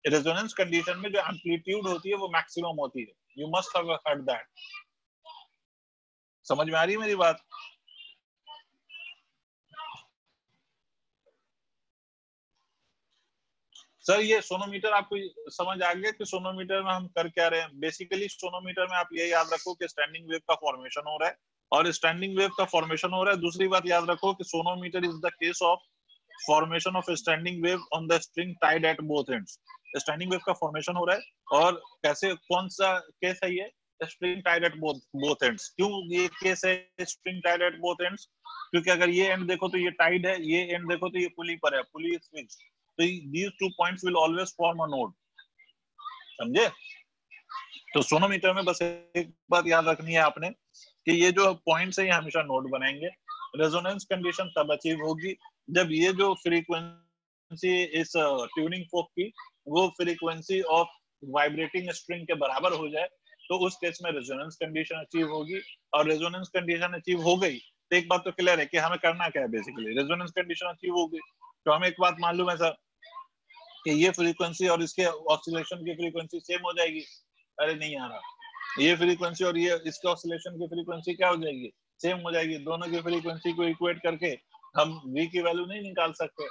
[SPEAKER 1] resonance condition में जो amplitude होती है वो maximum होती है। you must have heard that। समझ में आ रही है मेरी बात? सर ये सोनोमीटर आपको समझ आ गया कि सोनोमीटर में हम कर क्या रहे हैं? बेसिकली सोनोमीटर में आप ये याद रखो कि स्टैंडिंग वेव का फॉर्मेशन हो रहा है, और स्टैंडिंग वेव का फॉर्मेशन हो रहा है। दूसरी बात याद रखो कि sonometer is the case of formation of standing wave on the string tied at both ends. Standing wave का फॉर्मेशन हो रहा है, और कैसे, कौन सा केस है ये? String tied at both ends. क्यों ये केस है string tied at both ends? क्योंकि अगर ये एंड देखो तो ये टाइड है, ये एंड देखो तो ये पुली पर है, पुली इज फिक्स्ड, तो these two points will always form a node। समझे? तो सोनोमीटर में बस एक बात याद रखनी है आपने कि ये जो पॉइंट्स है ये हमेशा नोड बनाएंगे। रेजोनेंस कंडीशन तब अचीव होगी जब ये जो फ्रीक्वेंसी इस ट्यूनिंग फोक की वो फ्रीक्वेंसी ऑफ वाइब्रेटिंग स्ट्रिंग के बराबर हो जाए, तो उस केस में रेजोनेंस कंडीशन अचीव होगी। और रेजोनेंस कंडीशन अचीव हो गई तो एक बात तो क्लियर है कि हमें करना क्या है, बेसिकली रेजोनेंस कंडीशन अचीव हो गई तो हमें एक बात मालूम है सर कि ये फ्रीक्वेंसी और इसके ऑसिलेशन की फ्रीक्वेंसी सेम हो जाएगी। अरे नहीं आ रहा, ये फ्रीक्वेंसी और ये इसके ऑसिलेशन की फ्रीक्वेंसी क्या हो जाएगी? सेम हो जाएगी। दोनों की फ्रीक्वेंसी को इक्वेट करके हम v की वैल्यू नहीं निकाल सकते।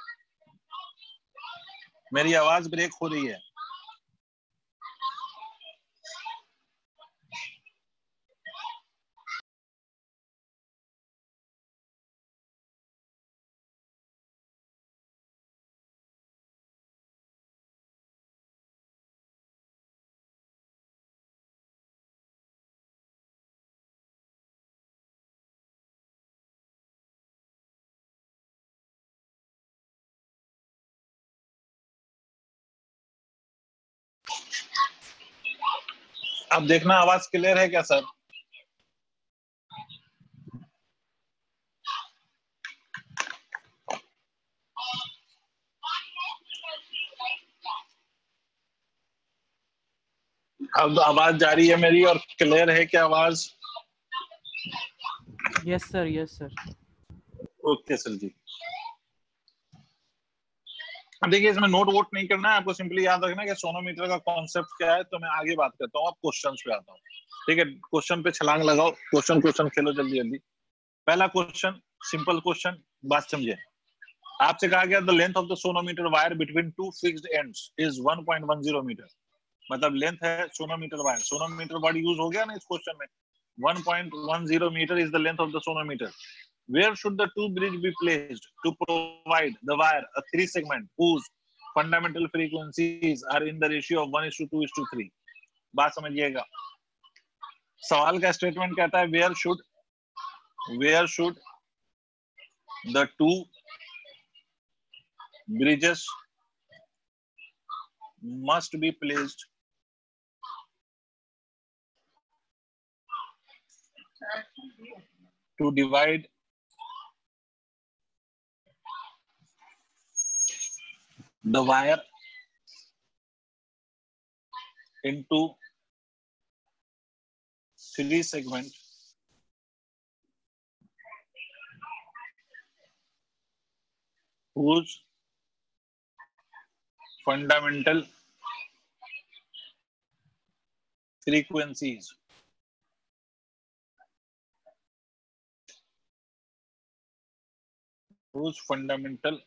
[SPEAKER 1] मेरी आवाज ब्रेक हो रही है। अब देखना आवाज क्लियर है क्या सर? अब आवाज जा रही है मेरी और क्लियर है क्या आवाज?
[SPEAKER 2] Yes sir, yes sir.
[SPEAKER 1] Okay sir जी।
[SPEAKER 3] देखिए इसमें नोट वोट नहीं करना है, आपको सिंपली याद रखना है कि सोनोमीटर का कॉन्सेप्ट क्या है। तो मैं आगे बात करता हूँ, अब क्वेश्चंस पे आता हूँ। ठीक है, क्वेश्चन पे छलांग लगाओ, क्वेश्चन क्वेश्चन खेलो जल्दी जल्दी। पहला क्वेश्चन, सिंपल क्वेश्चन, बात समझे। आपसे कहा गया the length of the sonometer wire between two fixed ends is 1.10 metre. मतलब लेंथ है sonometer wire, sonometer word use हो गया ना इस क्वेश्चन में। 1.10 metre is the length of the sonometer. Where should the two bridge be placed to provide the wire a three segment whose fundamental frequencies are in the ratio of 1:2:3? बात समझिएगा। सवाल का statement कहता है where should the two bridges must be placed to divide the wire into three segment whose fundamental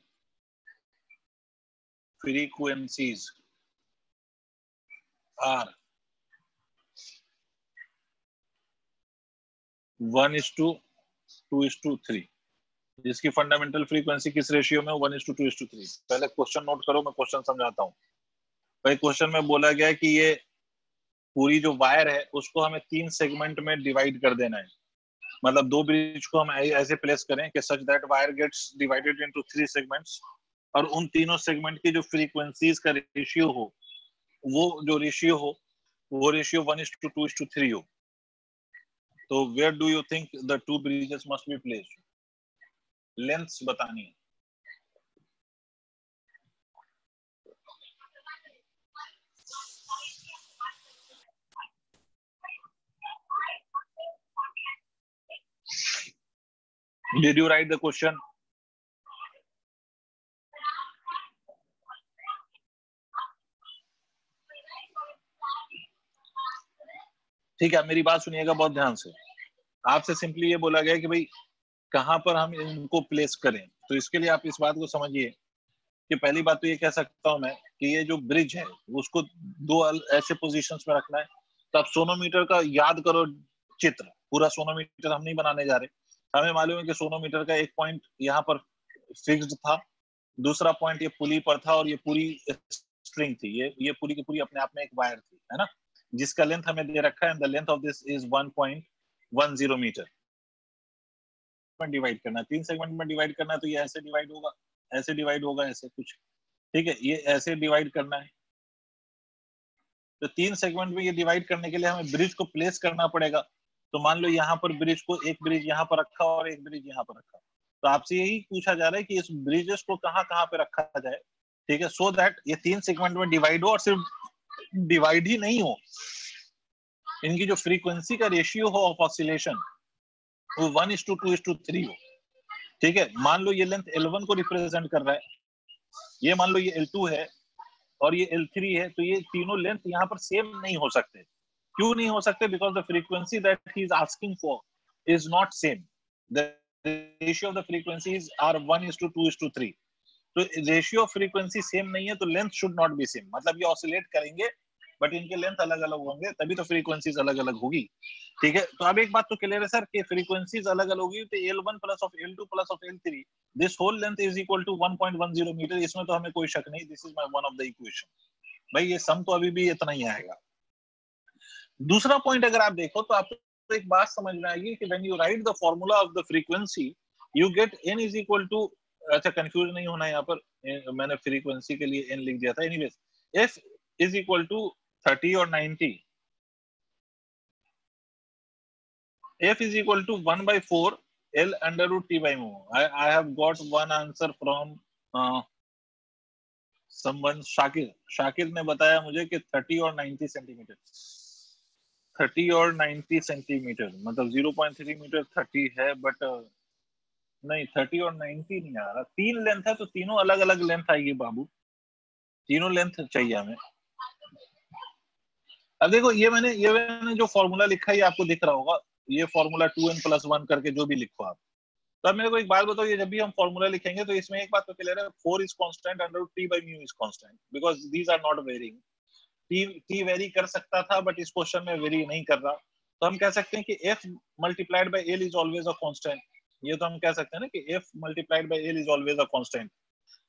[SPEAKER 3] frequencies are 1:2:3। जिसकी fundamental frequency किस ratio में 1:2:3। पहले क्वेश्चन नोट करो, मैं क्वेश्चन समझाता हूँ। भाई क्वेश्चन में बोला गया कि ये पूरी जो वायर है उसको हमें 3 सेगमेंट में डिवाइड कर देना है। मतलब दो ब्रिज को हम ऐसे प्लेस करें कि such that wire gets divided into 3 segments, और उन तीनों सेगमेंट की जो फ्रीक्वेंसीज का रेशियो हो, वो जो रेशियो हो वो रेशियो 1:2:3 हो। तो where do you think the two bridges must be placed? Lengths बतानी है। Did you write the question? ठीक है, मेरी बात सुनिएगा बहुत ध्यान से। आपसे सिंपली ये बोला गया कि भाई कहां पर हम इनको प्लेस करें। तो इसके लिए आप इस बात को समझिए कि पहली बात तो ये कह सकता हूं मैं कि ये जो ब्रिज है उसको दो ऐसे पोजीशंस में रखना है। तो आप सोनोमीटर का याद करो चित्र, पूरा सोनोमीटर हम नहीं बनाने जा रहे। हमें मालूम है कि सोनोमीटर का एक पॉइंट यहाँ पर फिक्स्ड था, दूसरा पॉइंट ये पुली पर था, और ये पूरी स्ट्रिंग थी, ये पूरी की पूरी अपने आप में एक वायर थी, है ना, जिसका लेंथ हमें दे रखा है। The length of this is 1.10 metre. Divide करना है, 3 सेगमेंट में डिवाइड करना है। तो ये ऐसे डिवाइड होगा, ऐसे डिवाइड होगा, ऐसे कुछ। ठीक है, ये ऐसे डिवाइड करना है। तो 3 सेगमेंट में ये डिवाइड करने के लिए हमें ब्रिज को प्लेस करना पड़ेगा। तो मान लो यहाँ पर ब्रिज को, एक ब्रिज यहाँ पर रखा और एक ब्रिज यहाँ पर रखा। तो आपसे यही पूछा जा रहा है कि इस ब्रिजेस को कहाँ कहाँ पे रखा जाए। ठीक है, सो दैट ये 3 सेगमेंट में डिवाइड हो, और सिर्फ डिवाइड ही नहीं हो, इनकी जो फ्रीक्वेंसी का रेशियो हो ऑफ ऑसिलेशन वो 1:2:3 हो। ठीक है, मान लो ये लेंथ L1 को रिप्रेजेंट कर रहा है, ये मान लो ये L2 है और ये L3 है। तो ये तीनों लेंथ यहाँ पर सेम नहीं हो सकते। क्यों नहीं हो सकते? Because the frequency that he is asking for is not same. The ratio of the frequencies are 1:2:3। तो रेशियो ऑफ फ्रीक्वेंसी सेम नहीं है, तो length should not be same. मतलब ये ऑसिलेट करेंगे बट इनके लेंथ अलग अलग होंगे, तभी तो फ्रीक्वेंसीज अलग अलग होगी। ठीक है, तो अब एक बात तो क्लियर है सर कि फ्रीक्वेंसीज अलग अलग होगी। तो L1 plus of L2 plus of L3 this whole length is equal to 1.10 metre. इसमें तो हमें कोई शक नहीं, this is my one of the equation. भाई ये सम तो अभी भी इतना ही आएगा। दूसरा पॉइंट अगर आप देखो तो आपको एक बात समझ में आएगी कि when you write the formula of the frequency you get n is equal to, अच्छा कंफ्यूज नहीं होना, यहाँ पर मैंने फ्रीक्वेंसी के लिए n लिख दिया था। Anyways, f is equal to 30 और 90, f is equal to 1/4 L under root T by mu. I have got one answer from someone, Shakir. Shakir ने बताया मुझे कि 30 और 90 सेंटीमीटर, 30 और 90 सेंटीमीटर मतलब 0.3 मीटर 30 है, बट नहीं 30 और 90 नहीं आ रहा। तीन लेंथ है तो तीनों अलग अलग लेंथ आएगी बाबू। तीनों लेंथ चाहिए हमें। अब देखो ये मैंने जो फॉर्मूला लिखा है ये आपको दिख रहा होगा, ये फॉर्मूला 2n+1 करके जो भी लिखो आप। तो अब मेरे को एक बात बताओ, ये जब भी हम फॉर्मूला लिखेंगे तो इसमें एक बात तो क्लियर है, 4 is constant under root t by mu is constant because these are not varying. t vary कर सकता था बट इस क्वेश्चन में वेरी नहीं कर रहा, तो हम कह सकते हैं कि f multiplied by l is always a constant. ये तो हम कह सकते हैं ना कि f multiplied by l is always a constant,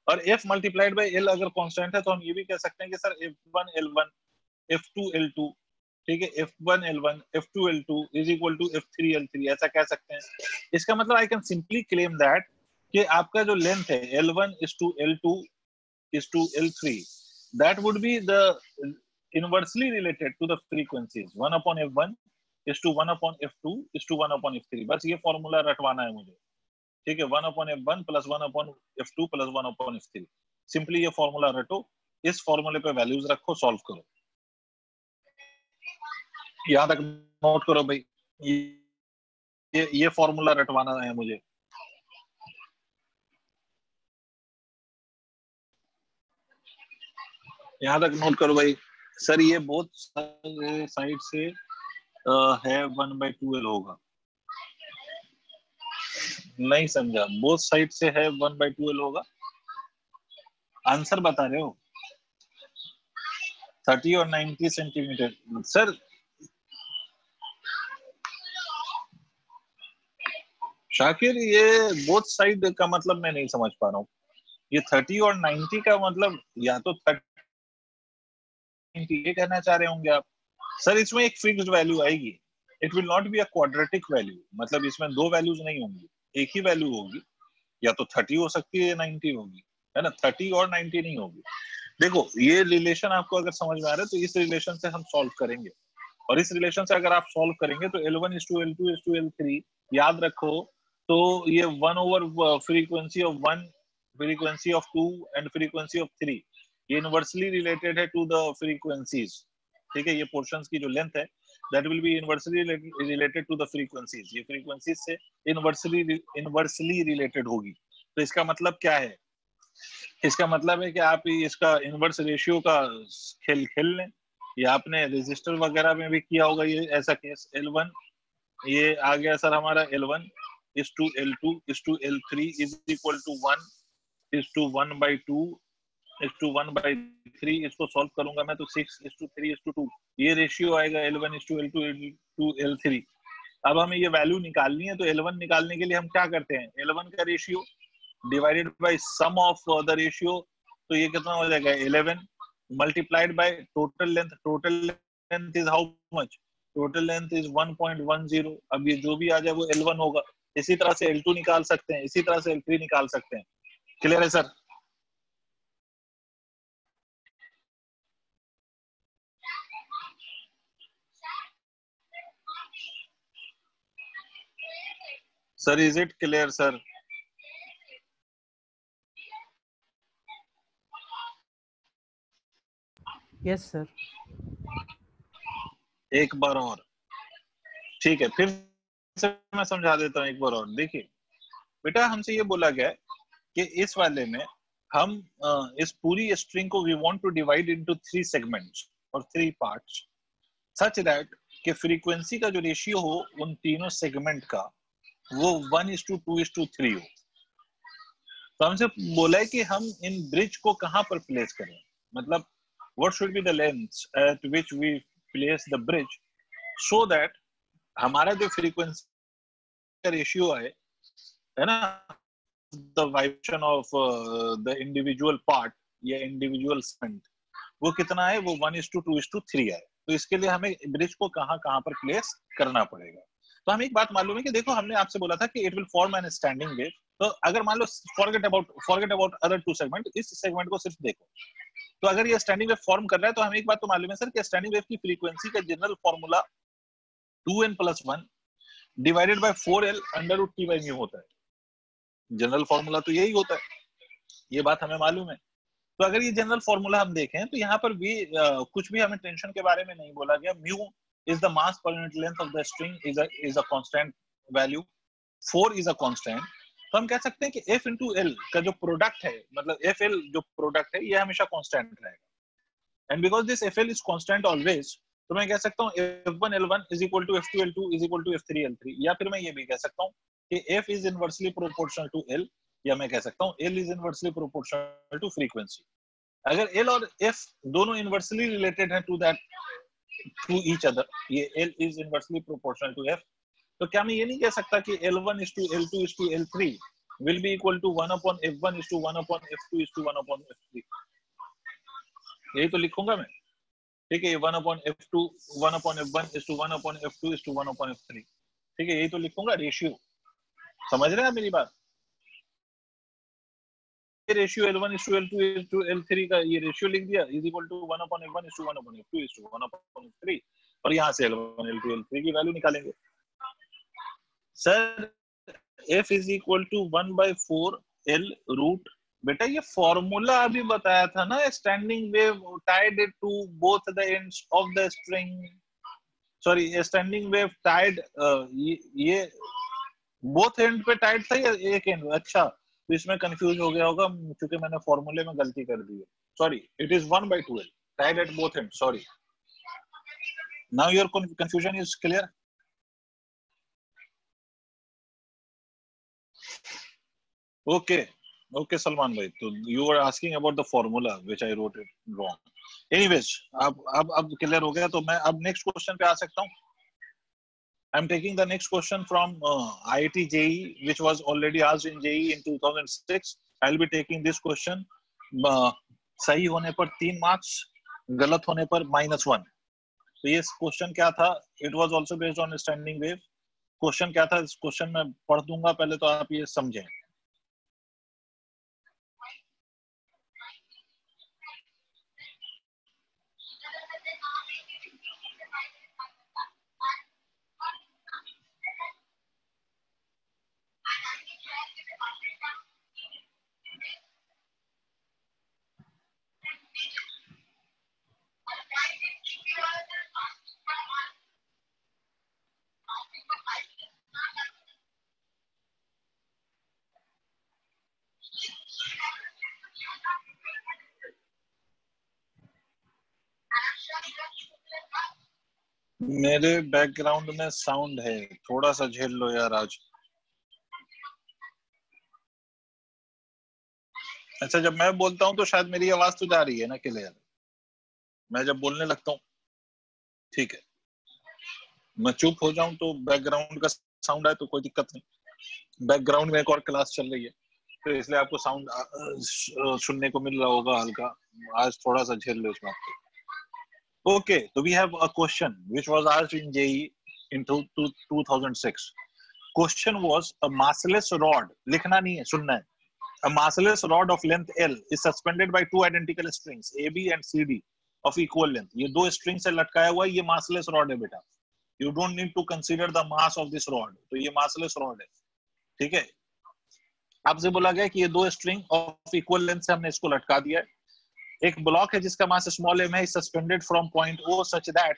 [SPEAKER 3] और f मल्टीप्लाइड बाय l अगर कांस्टेंट है तो हम ये भी कह सकते हैं कि sir f1 l1 f2 l2, ठीक है, f1 l1 f2 l2 is equal to f3 l3, ऐसा कह सकते हैं। इसका मतलब I can simply claim that कि आपका जो लेंथ है l1 is to l2 is to l3, that would be the inversely related to the frequencies 1 upon f1 is to 1 upon f2 is to 1 upon f3। बस ये formula रटवाना है मुझे, ठीक है, 1 upon f1 plus 1 upon f2 plus 1 upon f3। Simply ये formula रटो, इस फॉर्मूले पे वैल्यूज रखो, सॉल्व करो। यहां तक नोट करो भाई, ये फॉर्मूला रटवाना है मुझे। यहां तक नोट करो भाई। सर ये बोथ साइड से है 1/2l होगा, नहीं समझा, बोथ साइड से है 1/2l होगा। आंसर बता रहे हो 30 और 90 सेंटीमीटर। सर शाकिर ये बोथ साइड का मतलब मैं नहीं समझ पा रहा हूँ। ये 30 और 90 का मतलब या तो 30 ये कहना चाह रहे होंगे आप। सर इसमें एक फिक्स्ड वैल्यू आएगी, it will not be a quadratic value, मतलब इसमें दो वैल्यूज नहीं होंगी, एक ही वैल्यू होगी, या तो 30 हो सकती है या 90 होगी, है ना, 30 और 90 नहीं होगी। देखो ये रिलेशन आपको अगर समझ में आ रहा है तो इस रिलेशन से हम सॉल्व करेंगे, और इस रिलेशन से अगर आप सॉल्व करेंगे तो L1 is to L2 is to L3 याद रखो, तो ये 1 over frequency of 1, frequency of 2 and frequency of 3 ये इनवर्सली रिलेटेड है टू द फ्रीक्वेंसीज, ठीक है। ये पोर्शंस की जो लेंथ है that will be inversely related to the frequencies, ये फ्रीक्वेंसीज से इनवर्सली रिलेटेड होगी। तो इसका मतलब क्या है, इसका मतलब है कि आप इसका इनवर्स रेशियो का खेल खेल लें, ये आपने रजिस्टर वगैरह में भी किया होगा ये ऐसा केस। L1 ये आ गया सर हमारा L1 is to L2 is to L3 is equal to 1 is to 1/2 is to 1/3, इसको सॉल्व करूंगा मैं तो 6 is to 3 is to 2 ये रेशियो आएगा L1 is to L2 is to L3। अब हमें ये वैल्यू निकालनी है, तो L1 निकालने के लिए हम क्या करते हैं, L1 का ratio divided by sum of the ratio, तो ये कितना हो जाएगा 11 multiplied by total length is how much, total length is 1.10। अब ये जो भी आ जाए वो L1 होगा। इसी तरह से L2 निकाल सकते हैं, इसी तरह से L3 निकाल सकते हैं। क्लियर है sir? Sir is it clear sir?
[SPEAKER 2] Yes sir.
[SPEAKER 3] एक बार और, ठीक है, फिर से मैं समझा देता हूँ एक बार और। देखिए बेटा हमसे ये बोला गया है कि इस वाले में हम इस पूरी स्ट्रिंग को we want to divide into 3 segments और 3 पार्ट्स सच दैट कि फ्रीक्वेंसी का जो रेशियो हो उन तीनों सेगमेंट का वो 1:2:3 हो। तो हमसे बोला है कि हम इन ब्रिज को कहां पर प्लेस करें, मतलब what should be the length at which we place the bridge so that हमारा जो फ्रीक्वेंसी का रेशियो है ना, the vibration of the individual part या इंडिविजुअल सेगमेंट वो कितना है, वो 1:2:3 है। तो इसके लिए हमें ब्रिज को कहां पर प्लेस करना पड़ेगा। तो हमें एक बात मालूम है कि देखो हमने आपसे बोला था कि it will form an standing wave, तो अगर मान लो फॉरगेट अबाउट अदर 2 सेगमेंट, इस सेगमेंट को सिर्फ देखो, तो अगर ये स्टैंडिंग वेव फॉर्म कर रहा है तो हमें एक बात तो मालूम है सर कि स्टैंडिंग वेव की फ्रीक्वेंसी का general formula 2n+1 divided by 4l under root t by mu होता है। जनरल फॉर्मूला तो यही होता है, ये बात हमें मालूम है। तो अगर ये जनरल फॉर्मूला हम देखें तो यहाँ पर भी कुछ भी हमें टेंशन के बारे में नहीं बोला गया। Mu is the mass per unit length of the string is a constant value, 4 is a constant, तो हम कह सकते हैं कि F into L का जो प्रोडक्ट है, मतलब FL जो प्रोडक्ट है, ये हमेशा कांस्टेंट रहेगा। And because this FL is constant always, तो मैं कह सकता हूँ F1 L1 is equal to F2 L2 is equal to F3 L3, या फिर मैं ये भी कह सकता हूँ कि F is inversely proportional to L, या मैं कह सकता हूँ L is inversely proportional to frequency। अगर L और F दोनों इनवर्सली रिलेटेड है टू ईच अदर, ये L is inversely proportional to F, तो क्या मैं ये नहीं कह सकता कि L1 is to L2 is to L3 will be equal to 1 upon F1 is to 1 upon F2 is to 1 upon F3? यही तो लिखूंगा मैं, ठीक है, 1 upon F2 1 upon F1 is to 1 upon F2 is to 1 upon F3, ठीक है, यही तो लिखूंगा रेशियो। समझ रहे हैं मेरी बात? ये ratio L1 is to L2 is to L3 का ये रेशियो लिख दिया, is equal to 1 upon F1 is to 1 upon F2 is to 1 upon F3, और यहाँ से L1 L2 L3 की वैल्यू निकालेंगे। Sir F is equal to 1 by 4 L root, बेटा ये फॉर्मूला अभी बताया था ना, standing wave tied to both the ends of the string, sorry standing wave tied, ये बोथ एंड पे टाइड था या एक एंड? अच्छा, तो इसमें कंफ्यूज हो गया होगा क्योंकि मैंने फॉर्मूले में गलती कर दी है, sorry, it is 1 by 2L Tide at both and, sorry. Now your confusion is clear? Okay, okay, Salman bhai. So you were asking about the formula which I wrote it wrong. Anyways, अब clear हो गया, तो मैं अब next question पे आ सकता हूँ. I'm taking the next question from IIT JEE, which was already asked in JEE in 2006. I'll be taking this question. सही होने पर 3 marks, गलत होने पर -1. तो ये क्वेश्चन क्या था? It was also based on standing wave. Question क्या था? इस क्वेश्चन में पढ़ दूंगा, पहले तो आप ये समझें. मेरे बैकग्राउंड में साउंड है, थोड़ा सा झेल लो यार आज। अच्छा, जब मैं बोलता हूँ तो शायद मेरी आवाज तो जा रही है ना क्लियर? मैं जब बोलने लगता हूँ, ठीक है, मैं चुप हो जाऊं तो बैकग्राउंड का साउंड आए तो कोई दिक्कत नहीं। बैकग्राउंड में एक और क्लास चल रही है तो इसलिए आपको साउंड सुनने को मिल रहा होगा हल्का, आज थोड़ा सा झेल लो इस बात को। Okay, so we have a question which was asked in JEE in 2006. Question was a massless rod, लिखना नहीं है, सुनना है. A massless rod of length L is suspended by two identical strings AB and CD of equal length. ये दो string से लटकाया हुआ है, ये massless rod है बेटा. You don't need to consider the mass of this rod. तो ये massless rod है, ठीक है. आपसे बोला गया कि ये दो स्ट्रिंग ऑफ इक्वल लेंथ से हमने इसको लटका दिया है. एक ब्लॉक है जिसका मास स्मॉल m है, suspended from point O such that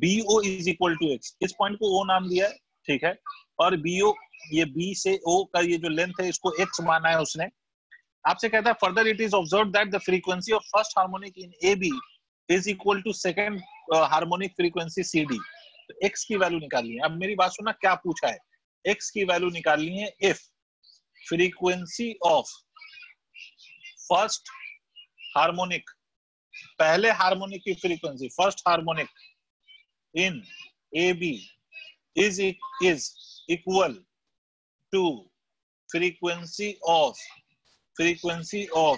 [SPEAKER 3] BO is equal to x. इस पॉइंट को O नाम दिया है, ठीक है, और BO, ये B से O का ये जो लेंथ है इसको x माना है उसने. आपसे कहता है further it is observe that the frequency of first harmonic in AB is equal to second harmonic frequency CD. तो x की वैल्यू निकालनी है. अब मेरी बात सुनना, क्या पूछा है? x की वैल्यू निकालनी है if frequency of first harmonic, पहले हार्मोनिक की frequency, first harmonic in AB is equal to frequency of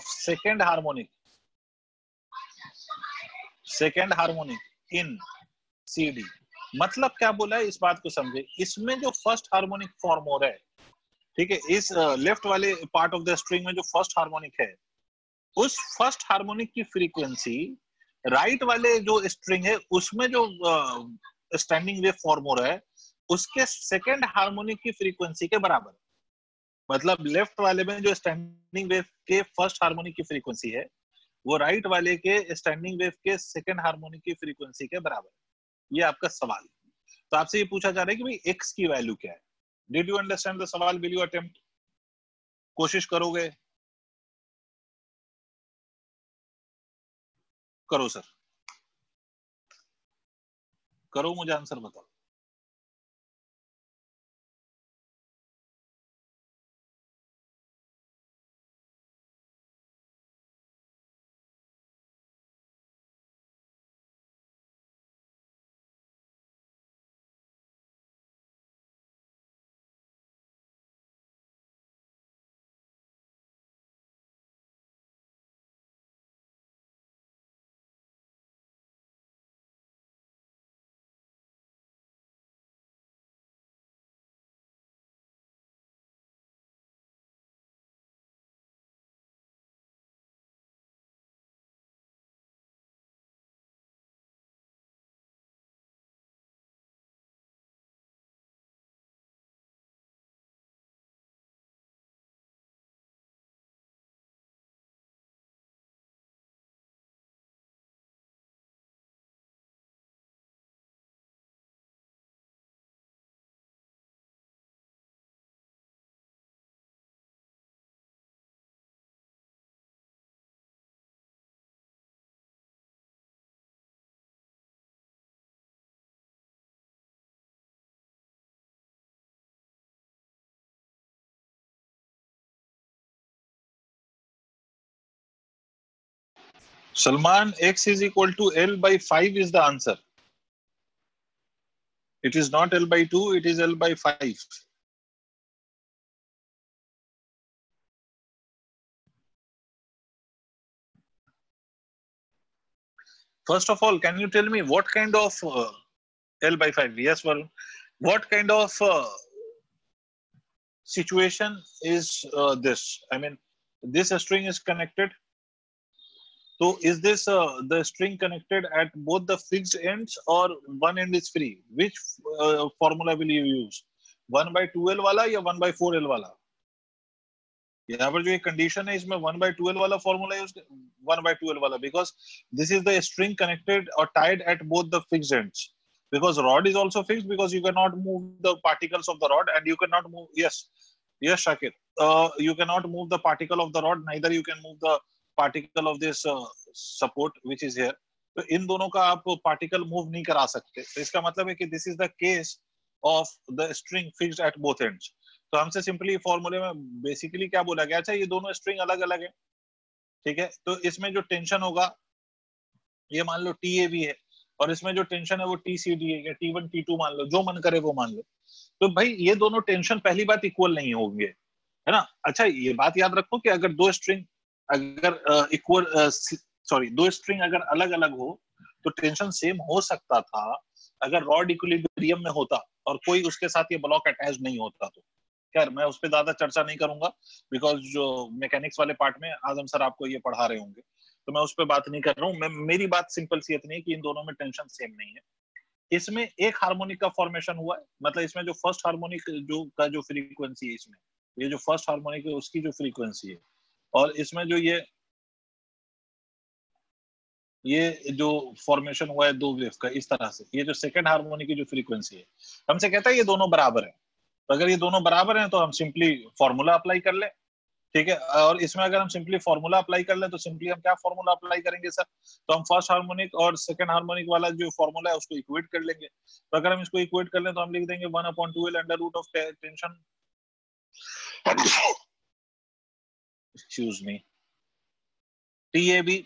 [SPEAKER 3] second harmonic in CD. मतलब क्या बोला है, इस बात को समझे. इसमें जो फर्स्ट हार्मोनिक फॉर्म हो रहा है, ठीक है, इस लेफ्ट वाले पार्ट ऑफ द स्ट्रिंग में जो फर्स्ट हार्मोनिक है, उस फर्स्ट हार्मोनिक की फ्रीक्वेंसी राइट वाले जो स्ट्रिंग है उसमें जो स्टैंडिंग वेव फॉर्म हो रहा है उसके सेकंड हार्मोनिक की फ्रीक्वेंसी के बराबर. मतलब लेफ्ट वाले में जो स्टैंडिंग वेव के फर्स्ट हार्मोनिक की फ्रीक्वेंसी है वो राइट वाले के स्टैंडिंग वेव के सेकंड हार्मोनिक की फ्रीक्वेंसी के बराबर. ये आपका सवाल. तो आपसे ये पूछा जा रहा है कि भाई x की वैल्यू क्या है. डिड यू अंडरस्टैंड द सवाल? Will you attempt? कोशिश करोगे? करो सर, करो, मुझे आंसर बताओ। Salman, x is equal to L by 5 is the answer. It is not L by 2, it is L by 5. First of all, can you tell me what kind of L by 5? Yes, Varun. What kind of situation is this? I mean, this string is connected. So is this the string connected at both the fixed ends or one end is free? Which formula will you use? 1/2L वाला या 1/4L वाला? यहाँ पर जो ये condition है इसमें 1/2L वाला फॉर्मूला यूज 1/2L वाला, because this is the string connected or tied at both the fixed ends. Because rod is also fixed, because you cannot move the particles of the rod, and you cannot move. Yes, Shakir. You cannot move the particle of the rod. Neither you can move the particle of this support which is here. तो इन दोनों का आप particle move नहीं करा सकते. तो इसका मतलब है कि this is the case of the string fixed at both ends. तो हमसे सिंपली फॉर्मूले में बेसिकली क्या बोला गया, अच्छा ये दोनों स्ट्रिंग अलग अलग है, ठीक है, तो इसमें जो टेंशन होगा ये मान लो TAB है, और इसमें जो टेंशन है वो TCD है, या T1 T2 मान लो, जो मन करे वो मान लो. तो भाई ये दोनों टेंशन पहली बात इक्वल नहीं होंगे, है ना. अच्छा ये बात याद रखो कि अगर दो स्ट्रिंग अगर इक्वल दो स्ट्रिंग अगर अलग अलग हो तो टेंशन सेम हो सकता था अगर रॉड इक्विलिब्रियम में होता और कोई उसके साथ ये ब्लॉक अटैच नहीं होता. तो खैर मैं उस पर ज्यादा चर्चा नहीं करूंगा, बिकॉज जो मैकेनिक्स वाले पार्ट में आजम सर आपको ये पढ़ा रहे होंगे, तो मैं उस पर बात नहीं कर रहा हूँ. मेरी बात सिंपल सी इतनी है कि इन दोनों में टेंशन सेम नहीं है. इसमें एक हार्मोनिक का फॉर्मेशन हुआ है, मतलब इसमें जो फर्स्ट हार्मोनिक जो फ्रीक्वेंसी है, इसमें ये जो फर्स्ट हार्मोनिक है उसकी जो फ्रीक्वेंसी है, और इसमें जो ये जो फॉर्मेशन हुआ है दो वेव का इस तरह से, ये जो सेकंड हार्मोनिक की जो फ्रीक्वेंसी है, हमसे कहता है ये दोनों बराबर है. तो अगर ये दोनों बराबर हैं तो हम सिंपली फॉर्मूला अप्लाई कर लें, ठीक है. और इसमें अगर हम सिंपली फॉर्मूला अप्लाई कर लें तो सिंपली हम क्या फॉर्मूला अप्लाई करेंगे सर, तो हम फर्स्ट हार्मोनिक और सेकंड हार्मोनिक वाला जो फॉर्मूला है उसको इक्वेट कर लेंगे. तो अगर हम इसको इक्वेट कर लें तो हम लिख देंगे 1/2L under root of tension, excuse me, TAB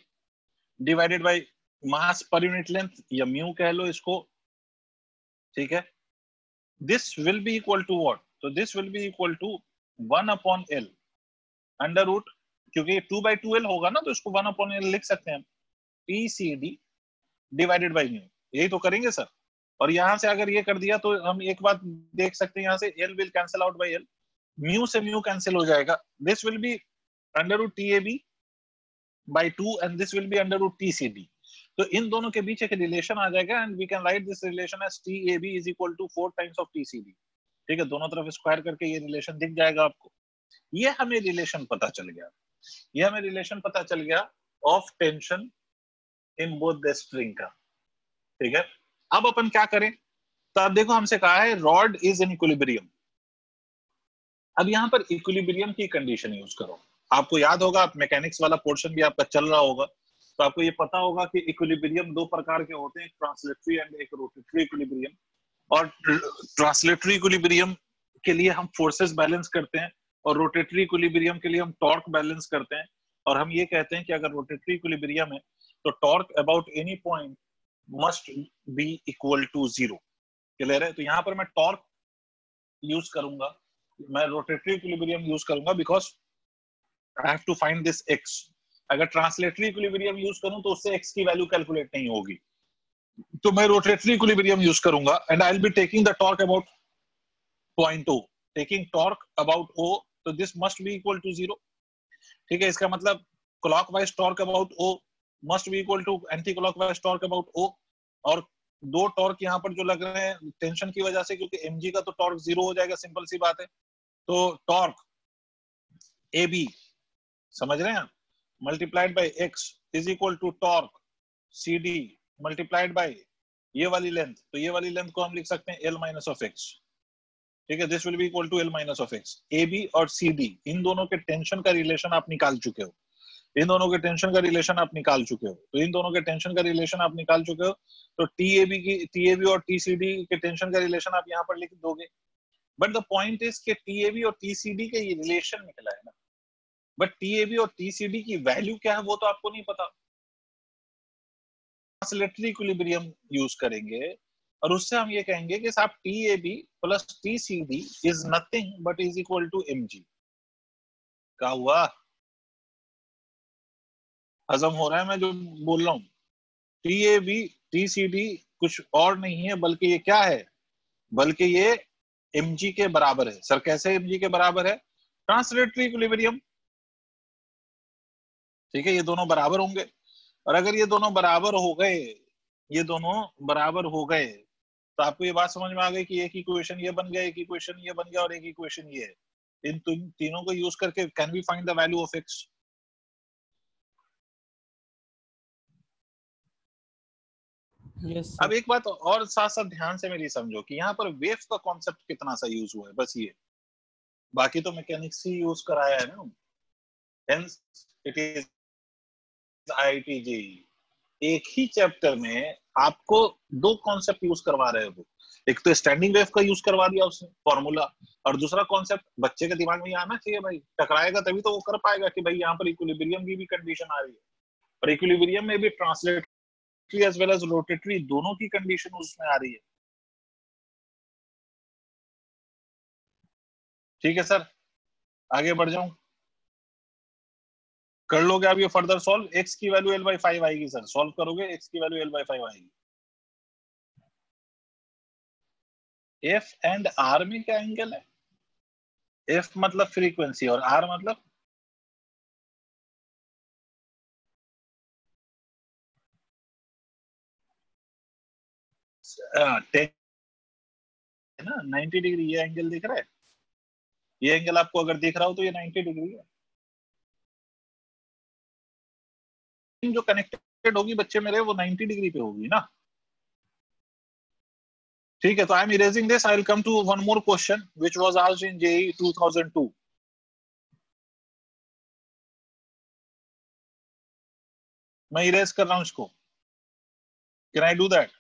[SPEAKER 3] divided by mass per unit length, या म्यू कह लो इसको, ठीक है. This will be equal to what, तो this will be equal to 1/L under root, क्योंकि 2/2L होगा ना तो इसको 1/L लिख सकते हैं हम, TCD डिवाइडेड बाय म्यू. यही तो करेंगे सर. और यहां से अगर ये कर दिया तो हम एक बात देख सकते हैं, यहां से L will cancel out by L, mu से म्यू कैंसिल हो जाएगा. This will be under root TAB by 2 and this will be under root TCD. तो इन दोनों के बीच एक रिलेशन आ जाएगा, and we can write this relation as TAB is equal to 4 times of TCD. ठीक है, दोनों तरफ स्क्वायर करके ये रिलेशन दिख जाएगा आपको. ये हमें रिलेशन पता चल गया, ये हमें रिलेशन पता चल गया of tension in both the string का. ठीक है, अब अपन क्या करें, तो आप देखो हमसे कहा है रॉड इज इन इक्विलिब्रियम. अब यहाँ पर इक्विलिब्रियम की कंडीशन यूज करो। आपको याद होगा, मैकेनिक्स वाला पोर्शन भी आपका चल रहा होगा, तो आपको ये पता होगा कि इक्विलिब्रियम दो प्रकार के होते हैं, एक ट्रांसलेटरी एंड एक रोटेटरी इक्विलिब्रियम। और ट्रांसलेटरी इक्विलिब्रियम के लिए हम फोर्सेस बैलेंस करते हैं, और रोटेटरी इक्विलिब्रियम के लिए हम टॉर्क बैलेंस करते हैं। और हम ये कहते हैं कि अगर रोटेटरी इक्विलिब्रियम है तो torque about any point must be equal to 0। Clear है? तो यहाँ पर मैं टॉर्क यूज करूंगा, मैं रोटेटरी इक्विलिब्रियम यूज करूंगा, because I have to find this x। अगर ट्रांसलेटरी इक्विलिब्रियम यूज करूं तो उससे x की वैल्यू कैलकुलेट नहीं होगी, तो मैं रोटेटरी इक्विलिब्रियम यूज करूंगा, and I will be taking the torque about point O, taking torque about O, तो this must be equal to 0। ठीक है, इसका मतलब clockwise torque about O must be equal to anti clockwise torque about O। और दो torque यहाँ पर जो लग रहे हैं टेंशन की वजह से, क्योंकि mg का तो टॉर्क 0 हो जाएगा, सिंपल सी बात है। तो टॉर्क AB, समझ रहे हैं, multiplied by x is equal to torque CD multiplied by ये वाली लेंथ, तो ये वाली लेंथ को हम लिख सकते हैं L माइनस ऑफ x। ठीक है, this will be equal to L minus of x। AB और CD, इन दोनों के टेंशन का रिलेशन आप निकाल चुके हो, इन दोनों के टेंशन का रिलेशन आप निकाल चुके हो, तो इन दोनों के टेंशन का रिलेशन आप निकाल चुके हो, तो TAB और TCD के टेंशन का रिलेशन आप यहाँ पर लिख दोगे। बट द पॉइंट इज कि TAB और TCD के ये रिलेशन निकला है ना, बट TAB और TCD की वैल्यू क्या है वो तो आपको नहीं पता। ट्रांसलेटरी इक्विलिब्रियम यूज करेंगे और उससे हम ये कहेंगे कि साहब TAB plus TCD is nothing but is equal to mg। क्या हुआ? हजम हो रहा है मैं जो बोल रहा हूँ? TAB TCD कुछ और नहीं है बल्कि ये क्या है, बल्कि ये mg के बराबर है। सर कैसे mg के बराबर है? Translatory equilibrium. ठीक है, ये दोनों बराबर होंगे, और अगर ये दोनों बराबर हो गए, ये दोनों बराबर हो गए, तो आपको ये बात समझ में आ गई कि एक इक्वेशन ये बन गया, एक इक्वेशन ये बन गया, और एक इक्वेशन ये है। इन तीनों को यूज करके can we find the value of x।
[SPEAKER 2] Yes
[SPEAKER 3] अब
[SPEAKER 2] सर।
[SPEAKER 3] एक बात और साथ साथ ध्यान से मेरी समझो कि यहाँ पर वेव का कॉन्सेप्ट कितना सा यूज हुआ है, बस ये, बाकी तो मैकेनिक्स ही यूज कराया है ना। Hence it is IIT JEE। एक ही चैप्टर में आपको दो कॉन्सेप्ट यूज करवा रहे हो, एक तो स्टैंडिंग वेव का यूज करवा दिया उसने फॉर्मूला, और दूसरा कॉन्सेप्ट बच्चे के दिमाग में आना चाहिए भाई, टकराएगा तभी तो वो कर पाएगा कि भाई यहाँ पर इक्विलिब्रियम की भी कंडीशन आ रही है, और इक्विलिब्रियम में भी translatory as well as rotatory दोनों की कंडीशन उसमें आ रही है। ठीक है सर, आगे बढ़ जाऊं? कर लोगे आप ये फर्दर सॉल्व? x की वैल्यू L/5 आएगी सर, सॉल्व करोगे x की वैल्यू L/5 आएगी। F एंड R में क्या एंगल है? F मतलब फ्रीक्वेंसी और R मतलब टेन है ना, 90 डिग्री। ये एंगल दिख रहा है, ये एंगल आपको अगर दिख रहा हो तो ये 90 डिग्री है। जो कनेक्टेड होगी बच्चे मेरे वो 90 डिग्री पे होगी ना। ठीक है, तो I am erasing this, I will come to one more question which was asked in JEE 2002। मैं इरेज कर रहा हूं इसको, कैन आई डू दैट?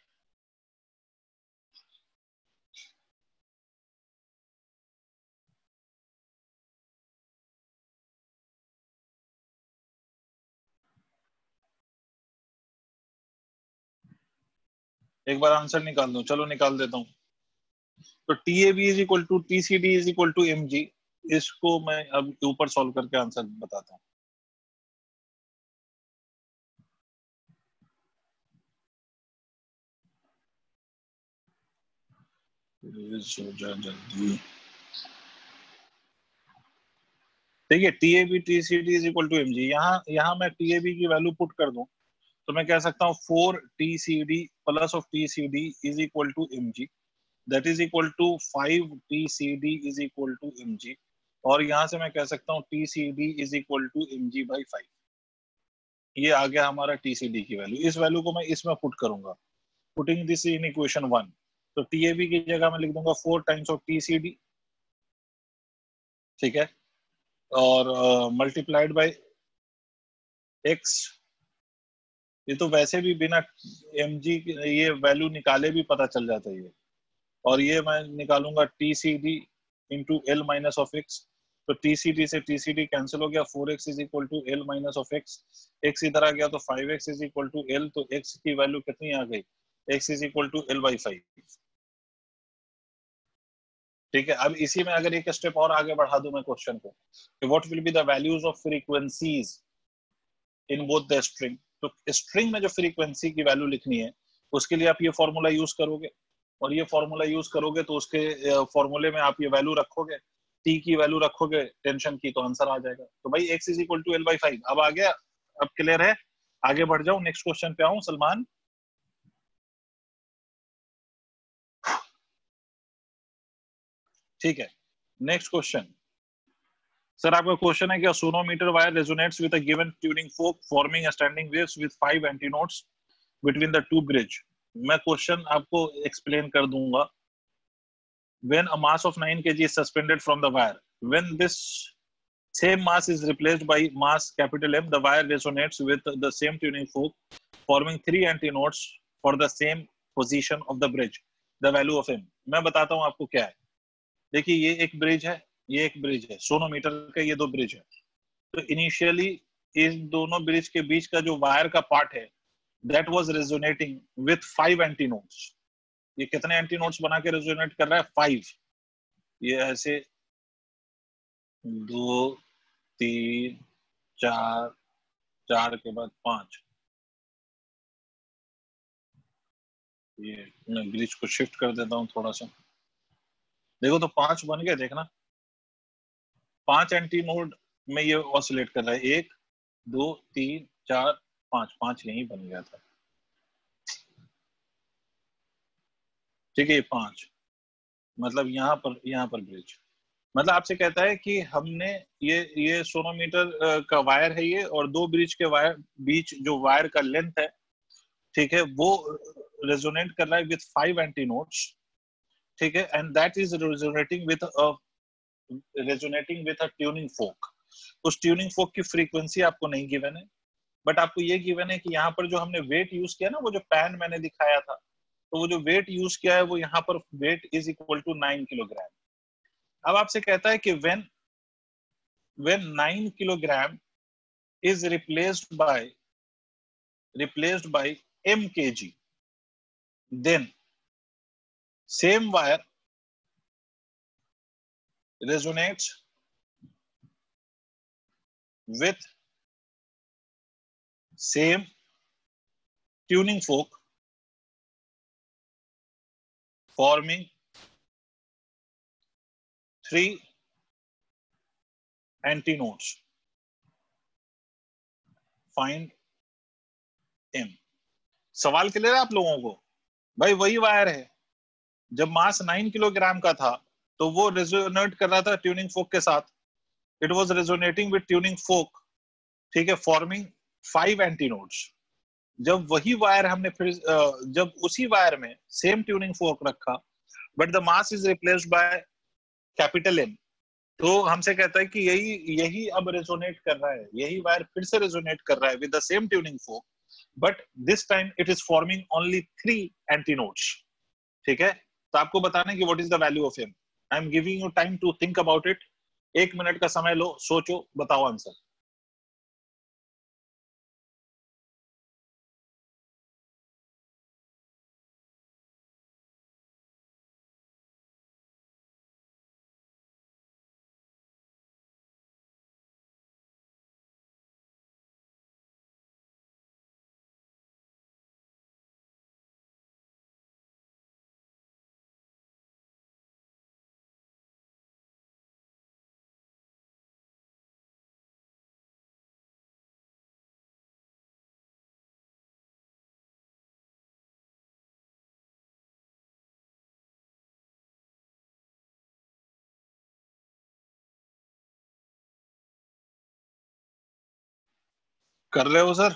[SPEAKER 3] एक बार आंसर निकाल दूं, चलो निकाल देता हूं। तो TAB is equal to TCD is equal to mg। इसको मैं अब ऊपर सॉल्व करके आंसर बताता हूं। जल्दी देखिए, TAB TCD is equal to mg। यहाँ मैं TAB की वैल्यू पुट कर दूं तो मैं कह सकता हूँ 4 TCD plus of TCD is equal to mg, that is equal to 5 TCD is equal to mg, और यहाँ से मैं कह सकता हूँ TCD is equal to mg by 5। ये आ गया हमारा TCD की वैल्यू। इस वैल्यू को मैं इसमें पुट करूंगा, पुटिंग दिस इन इक्वेशन 1। तो TAB की जगह मैं लिख दूंगा 4 टाइम्स ऑफ TCD ठीक है, और मल्टीप्लाइड बाय x, ये तो वैसे भी बिना mg ये वैल्यू निकाले भी पता चल जाता है ये, और ये मैं निकालूंगा TCD into L minus of x, तो TCD से TCD कैंसिल हो गया, 4x is equal to L minus of x, x इधर आ गया तो 5x is equal to L, तो x की वैल्यू कितनी आ गई, x is equal to L by 5। ठीक है, अब इसी में अगर एक स्टेप और आगे बढ़ा दूं मैं क्वेश्चन को, what will be the values of frequencies in both the string, तो स्ट्रिंग में जो फ्रीक्वेंसी की वैल्यू लिखनी है उसके लिए आप ये फॉर्मूला यूज करोगे, और ये फॉर्मूला यूज करोगे तो उसके फॉर्मूले में आप ये वैल्यू रखोगे, टी की वैल्यू रखोगे टेंशन की, तो आंसर आ जाएगा। तो भाई x is equal to L by 5 अब आ गया, अब क्लियर है। आगे बढ़ जाऊं, नेक्स्ट क्वेश्चन पे आऊं सलमान। ठीक है, नेक्स्ट क्वेश्चन सर, आपका क्वेश्चन है कि sonometer wire resonates with a given tuning folk forming a standing waves with 5 antinodes between the two bridge. मैं क्वेश्चन आपको एक्सप्लेन कर दूंगा। When a mass of 9 kg is suspended from the wire, when this same mass is replaced by mass capital M, the wire resonates with the same tuning fork, forming 3 antinodes for the same position of the bridge. The value of M. मैं बताता हूं आपको क्या है। देखिए, ये एक bridge है, ये एक ब्रिज है, सोनोमीटर का ये दो ब्रिज है। तो इनिशियली इस दोनों ब्रिज के बीच का जो वायर का पार्ट है, that was resonating with 5 antinodes. ये कितने एंटीनोड्स बना के रेजोनेट कर रहा है, 5। ये ऐसे 2 3 4, 4 के बाद 5, ये मैं ब्रिज को शिफ्ट कर देता हूँ थोड़ा सा, देखो तो 5 बन गए, देखना 5 एंटीनोड में ये ऑसिलेट कर रहा है, 1 2 3 4 5, 5 यही बन गया था। ठीक है, ये 5 मतलब यहाँ पर ब्रिज, मतलब आपसे कहता है कि हमने ये सोनोमीटर का वायर है ये, और दो ब्रिज के वायर बीच जो वायर का लेंथ है, ठीक है, वो रेजोनेट कर रहा है विथ 5 एंटीनोड्स। ठीक है, and that is resonating with a tuning फोक। उस ट्यूनिंग फोक की फ्रीक्वेंसी आपको नहीं गिवन है, बट आपको ये गिवन है कि यहाँ पर जो हमने वेट यूज किया ना, वो जो पैन मैंने दिखाया था, तो वो जो वेट यूज किया है वो यहाँ पर weight is equal to 9 kilogram. अब आपसे कहता है कि when 9 kilogram is replaced by m kg, then same wire resonates with same tuning fork, forming 3 antinodes. Find m. सवाल क्लियर है आप लोगों को? भाई वही वायर है, जब मास 9 किलोग्राम का था तो वो रेजोनेट कर रहा था ट्यूनिंग फोक के साथ, it was resonating with tuning फोक, ठीक है, फॉर्मिंग 5 एंटीनोड्स। जब वही वायर हमने फिर जब उसी वायर में सेम ट्यूनिंग फोक रखा, but the mass is replaced by capital M, तो हमसे कहता है कि यही यही अब रेजोनेट कर रहा है, यही वायर फिर से रेजोनेट कर रहा है with the same tuning fork, but this time it is forming only 3 antinodes. ठीक है, तो आपको बताना है कि what is the value of M. I am giving you time to think about it. 1 minute का समय लो, सोचो, बताओ आंसर। कर रहे हो सर?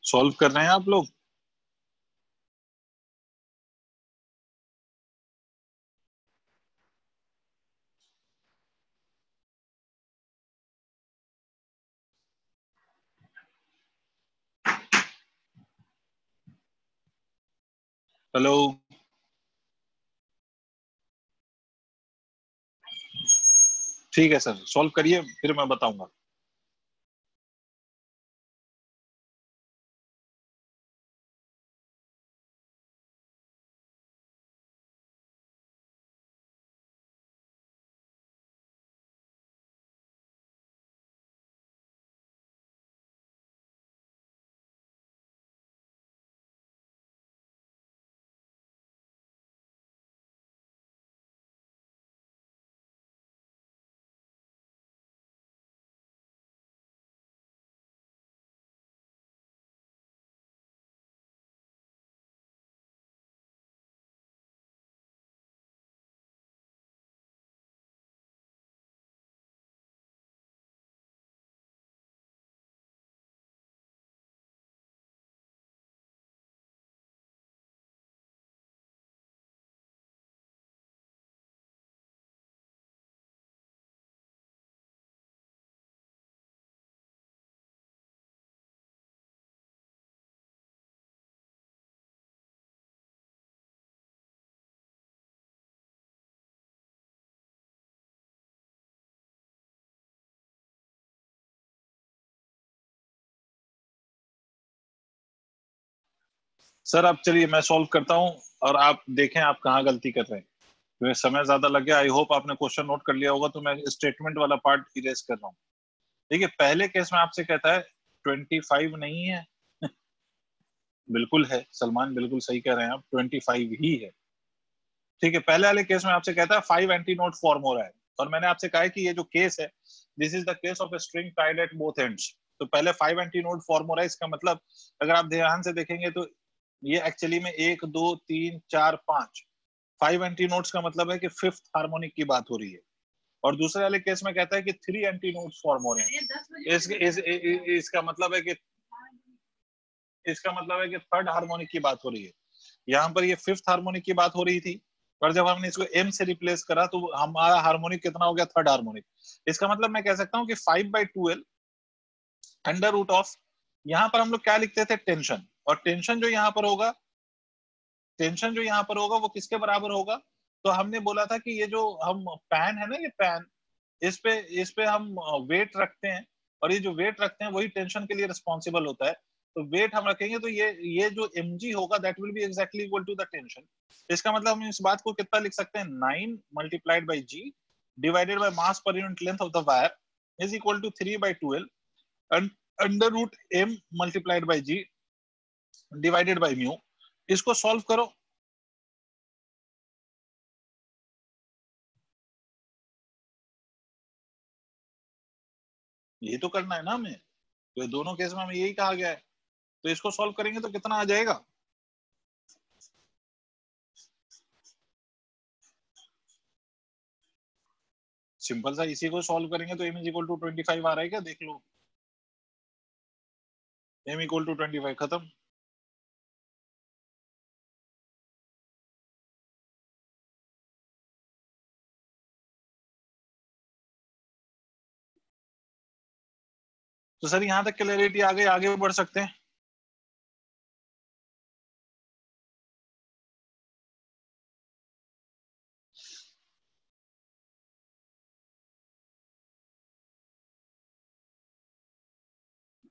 [SPEAKER 3] सॉल्व कर रहे हैं आप लोग? हेलो, ठीक है सर, सॉल्व करिए फिर मैं बताऊंगा। सर आप चलिए मैं सॉल्व करता हूँ और आप देखें आप कहाँ गलती कर रहे हैं। तुम्हें समय ज्यादा लग गया, आई होप आपने क्वेश्चन नोट कर लिया होगा, तो मैं स्टेटमेंट वाला पार्ट इरेज कर रहा हूँ। देखिए पहले केस में आपसे कहता है 25 नहीं है। बिल्कुल है सलमान, बिल्कुल सही कह रहे हैं आप, 25 ही है। ठीक है, पहले वाले केस में आपसे कहता है 5 एंटी नोट फॉर्म हो रहा है, और मैंने आपसे कहा है कि ये जो केस है, this is the case of a string tied at both ends. तो पहले 5 एंटी नोट फॉर्म हो रहा है, इसका मतलब अगर आप ध्यान से देखेंगे तो ये एक्चुअली में 1 2 3 4 5 5 एंटी नोट्स का मतलब है कि फिफ्थ हार्मोनिक की बात हो रही है। और दूसरे वाले केस में कहता है कि 3 एंटी नोट्स फॉर्म हो रहे हैं। इसका मतलब है कि थर्ड हार्मोनिक की बात हो रही है। यहाँ पर ये फिफ्थ हार्मोनिक की बात हो रही थी, पर जब हमने इसको एम से रिप्लेस करा तो हमारा हार्मोनिक कितना हो गया, थर्ड हार्मोनिक। इसका मतलब मैं कह सकता हूँ कि 5/12 अंडर रूट ऑफ, यहाँ पर हम लोग क्या लिखते थे, टेंशन। और टेंशन जो यहाँ पर होगा वो किसके बराबर होगा? तो हमने बोला था कि ये जो हम पैन है ना, ये पैन, इस पे हम वेट रखते हैं, और ये जो वेट रखते हैं वही टेंशन के लिए रिस्पॉन्सिबल होता है। तो वेट हम रखेंगे तो ये जो mg होगा that will be exactly equal to the tension. इसका मतलब हम इस बात को कितना लिख सकते हैं, 9 multiplied by g divided by mass per unit length of the wire is equal to 3/12 under root m multiplied by g divided by mu. इसको सॉल्व करो। ये तो करना है ना हमें, तो दोनों केस में हमें यही कहा गया है। तो इसको सॉल्व करेंगे तो कितना आ जाएगा, सिंपल सा, इसी को सॉल्व करेंगे तो m इज इक्वल टू 25 आ रहा है क्या, देख लो, m इक्वल टू 25, खत्म। तो सर यहाँ तक क्लैरिटी आ गई, आगे बढ़ सकते हैं।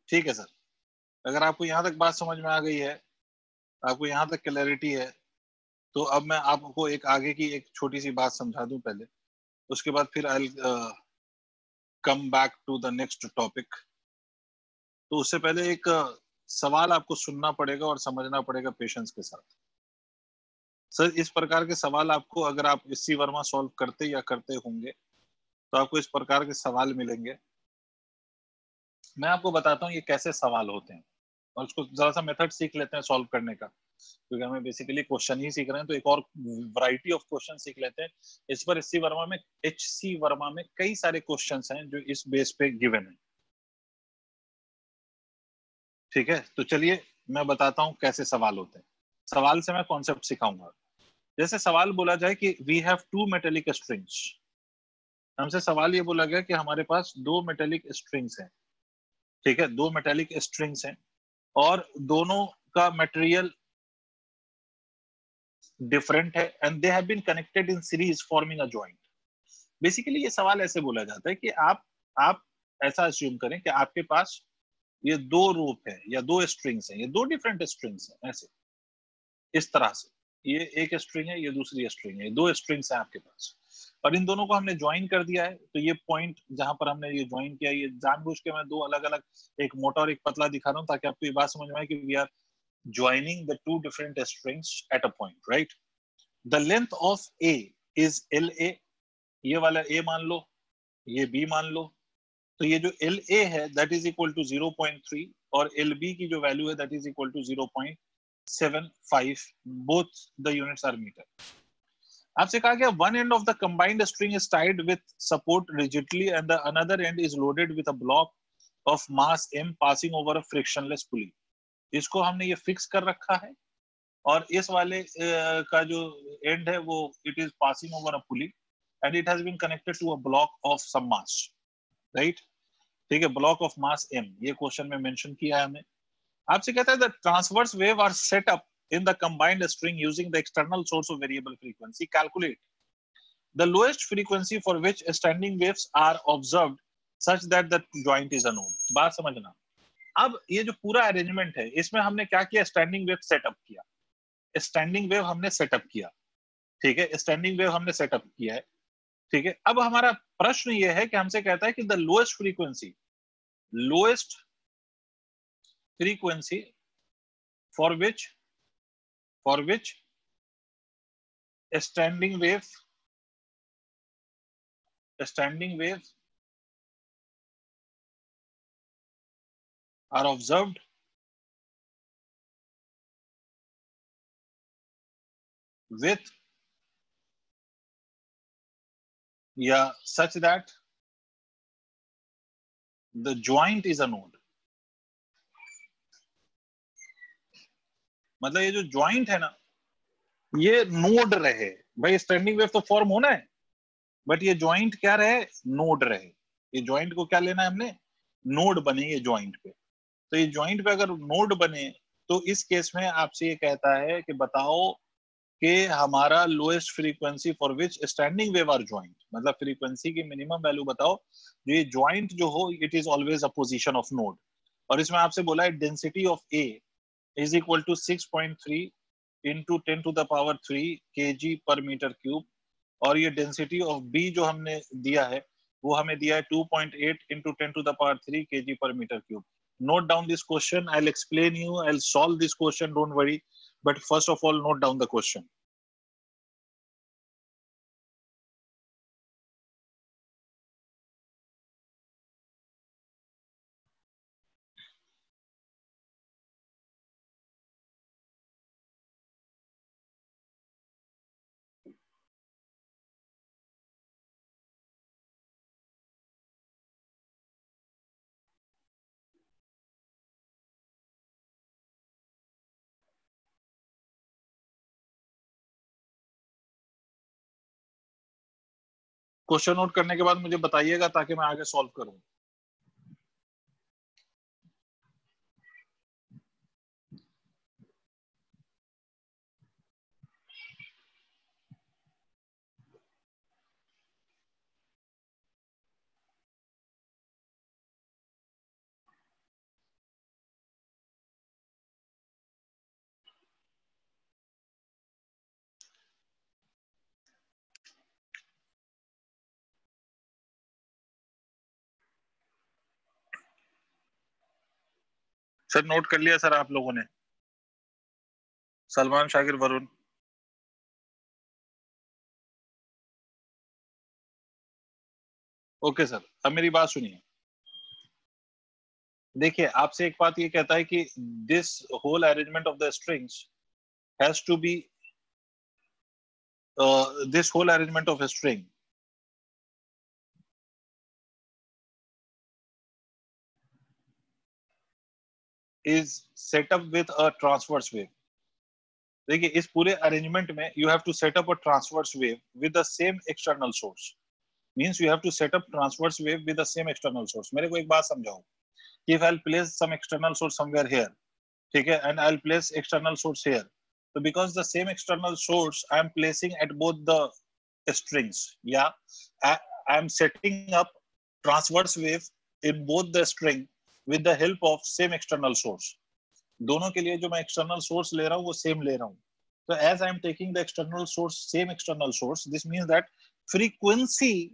[SPEAKER 3] ठीक है सर, अगर आपको यहाँ तक बात समझ में आ गई है, आपको यहाँ तक क्लैरिटी है, तो अब मैं आपको एक आगे की एक छोटी सी बात समझा दूं पहले, उसके बाद फिर I come back to the next topic. तो उससे पहले एक सवाल आपको सुनना पड़ेगा और समझना पड़ेगा पेशेंस के साथ। सर इस प्रकार के सवाल आपको, अगर आप एससी वर्मा सॉल्व करते या करते होंगे तो आपको इस प्रकार के सवाल मिलेंगे। मैं आपको बताता हूँ ये कैसे सवाल होते हैं, और उसको जरा सा मेथड सीख लेते हैं सॉल्व करने का, क्योंकि हमें बेसिकली क्वेश्चन ही सीख रहे हैं, तो एक और वैरायटी ऑफ क्वेश्चन सीख लेते हैं। इस पर एचसी वर्मा में कई सारे क्वेश्चंस हैं जो इस बेस पे गिवन है। ठीक है, तो चलिए मैं बताता हूँ कैसे सवाल होते हैं। सवाल से मैं कॉन्सेप्ट सिखाऊंगा। जैसे सवाल बोला जाए कि वी हैव 2 मेटेलिक स्ट्रिंग्स, हमसे सवाल ये बोला गया कि हमारे पास 2 मेटेलिक स्ट्रिंग्स हैं, ठीक है, 2 मेटेलिक स्ट्रिंग्स हैं और दोनों का मटेरियल डिफरेंट है and they have been connected in series forming a joint. Basically ये सवाल ऐसे बोला जाता है कि आप ऐसा अस्यूम करें कि आपके पास ये 2 रोप है या 2 स्ट्रिंग्स हैं, ये 2 डिफरेंट स्ट्रिंग्स हैं, ऐसे इस तरह से, ये एक स्ट्रिंग है, ये दूसरी स्ट्रिंग है, 2 स्ट्रिंग्स हैं आपके पास और इन दोनों को हमने ज्वाइन कर दिया है। तो ये पॉइंट जहां पर हमने ये ज्वाइन किया, ये जानबूझ के मैं 2 अलग अलग, एक मोटा और एक पतला दिखा रहा हूँ ताकि आपको ये बात समझ में आए कि we are joining the 2 different strings at a point, right? The length of A is LA, ये वाला A मान लो, ये B मान लो, तो ये जो LA है that is equal to 0.3 और LB की जो वैल्यू है that is equal to 0.75, both the units are meter. आपसे कहा गया one end of the combined string is tied with support rigidly and the another end is loaded with a block of mass M passing over a frictionless pulley. इसको हमने ये fix कर रखा है और इस वाले का जो एंड है वो it is passing over a pulley and it has been connected to a block of some mass, right? ठीक है, ब्लॉक ऑफ मास m, ये क्वेश्चन में मेंशन किया है हमने। आपसे कहता है the transverse wave are set up in the combined string using the external source of variable frequency, calculate the lowest frequency for which standing waves are observed such that the joint is a node. बात समझना। अब ये जो पूरा arrangement है इसमें हमने क्या किया, स्टैंडिंग वेव सेटअप किया, स्टैंडिंग वेव हमने सेटअप किया, ठीक है, स्टैंडिंग वेव हमने सेटअप किया है, ठीक है। अब हमारा प्रश्न ये है कि हमसे कहता है कि the lowest frequency for which standing wave are observed with या such that the joint is a node। मतलब ये जो ज्वाइंट है ना ये नोड रहे। भाई स्टैंडिंग वेव तो फॉर्म होना है बट ये ज्वाइंट क्या रहे, नोड रहे। ये ज्वाइंट को क्या लेना है हमने, नोड बने ये ज्वाइंट पे। तो ये ज्वाइंट पे अगर नोड बने तो इस केस में आपसे ये कहता है कि बताओ कि हमारा lowest frequency for which standing wave are joint, मतलब फ्रीक्वेंसी की मिनिमम वैल्यू बताओ जो ये ज्वाइंट जो हो it is always a position of node. और इसमें आपसे बोला है density of A is equal to 6.3 into 10 to the power 3 kg per metre cube और ये डेंसिटी ऑफ बी जो हमने दिया है वो हमें दिया है 2.8 into 10 to the power 3 kg per metre cube. Note down this question. I'll explain you. I'll solve this question. Don't worry. But first of all, note down the question. Question note करने के बाद मुझे बताइएगा ताकि मैं आगे solve करूं। Sir note कर लिया सर आप लोगों ने? सलमान, शाकिर, वरुण? ओके सर, अब मेरी बात सुनिए। देखिए आपसे एक बात ये कहता है कि this whole arrangement of the strings has to be this whole arrangement of string is set up with a transverse wave. देखिए इस पूरे अरेंजमेंट में you have to set up a transverse wave with the same external source. Means you have to set up transverse wave with the same external source. मेरे को एक बात समझाओ कि if I'll place some external source somewhere here, ठीक है, and I'll place external source here, so because the same external source I am placing at both the strings, yeah, I am setting up transverse wave in both the string with the help of same external source. दोनों के लिए जो मैं external source ले रहा हूँ वो same ले रहा हूँ. So as I am taking the external source, same external source, this means that frequency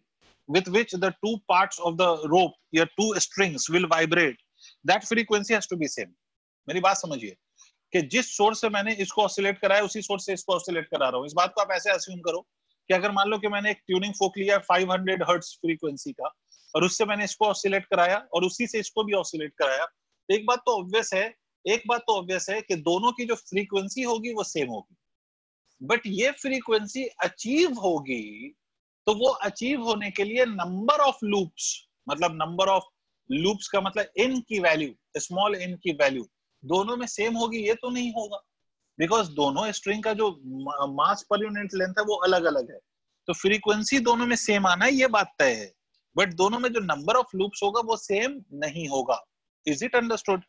[SPEAKER 3] with which the two parts of the rope, your two strings will vibrate, that frequency has to be same. मेरी बात समझिए कि जिस source से मैंने इसको oscillate कराया उसी सोर्स से इसको ऑसिलेट करा रहा हूँ. इस बात को आप ऐसे अज्यूम करो कि अगर मान लो कि मैंने एक ट्यूनिंग फोक लिया 500 हर्ट्ज फ्रीक्वेंसी का और उससे मैंने इसको ऑसिलेट कराया और उसी से इसको भी ऑसिलेट कराया, तो एक बात तो ऑब्वियस है कि दोनों की जो फ्रीक्वेंसी होगी वो सेम होगी. बट ये फ्रीक्वेंसी अचीव होगी तो वो अचीव होने के लिए नंबर ऑफ लूप्स, मतलब नंबर ऑफ लूप्स का मतलब इन की वैल्यू, स्मॉल इन की वैल्यू दोनों में सेम होगी. ये तो नहीं होगा बिकॉज दोनों स्ट्रिंग का जो मास पर यूनिट लेंथ है वो अलग अलग है. तो फ्रीक्वेंसी दोनों में सेम आना है, ये बात तय है, बट दोनों में जो नंबर ऑफ लूप्स होगा वो सेम नहीं होगा. Is it understood?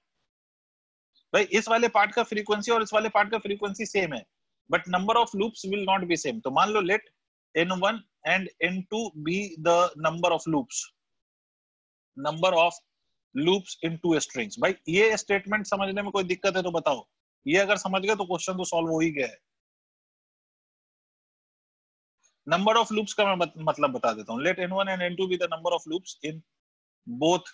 [SPEAKER 3] भाई इस वाले पार्ट का फ्रीक्वेंसी और इस वाले पार्ट का फ्रीक्वेंसी सेम है, but number of loops will not be same. तो मान लो late n1 and n2 be the number of loops in two strings. भाई ये स्टेटमेंट समझने में कोई दिक्कत है तो बताओ. ये अगर समझ गए तो क्वेश्चन तो सॉल्व हो ही गया है. नंबर ऑफ लूप्स का मैं मतलब बता देता हूं. Let n1 and n2 be the number of loops in both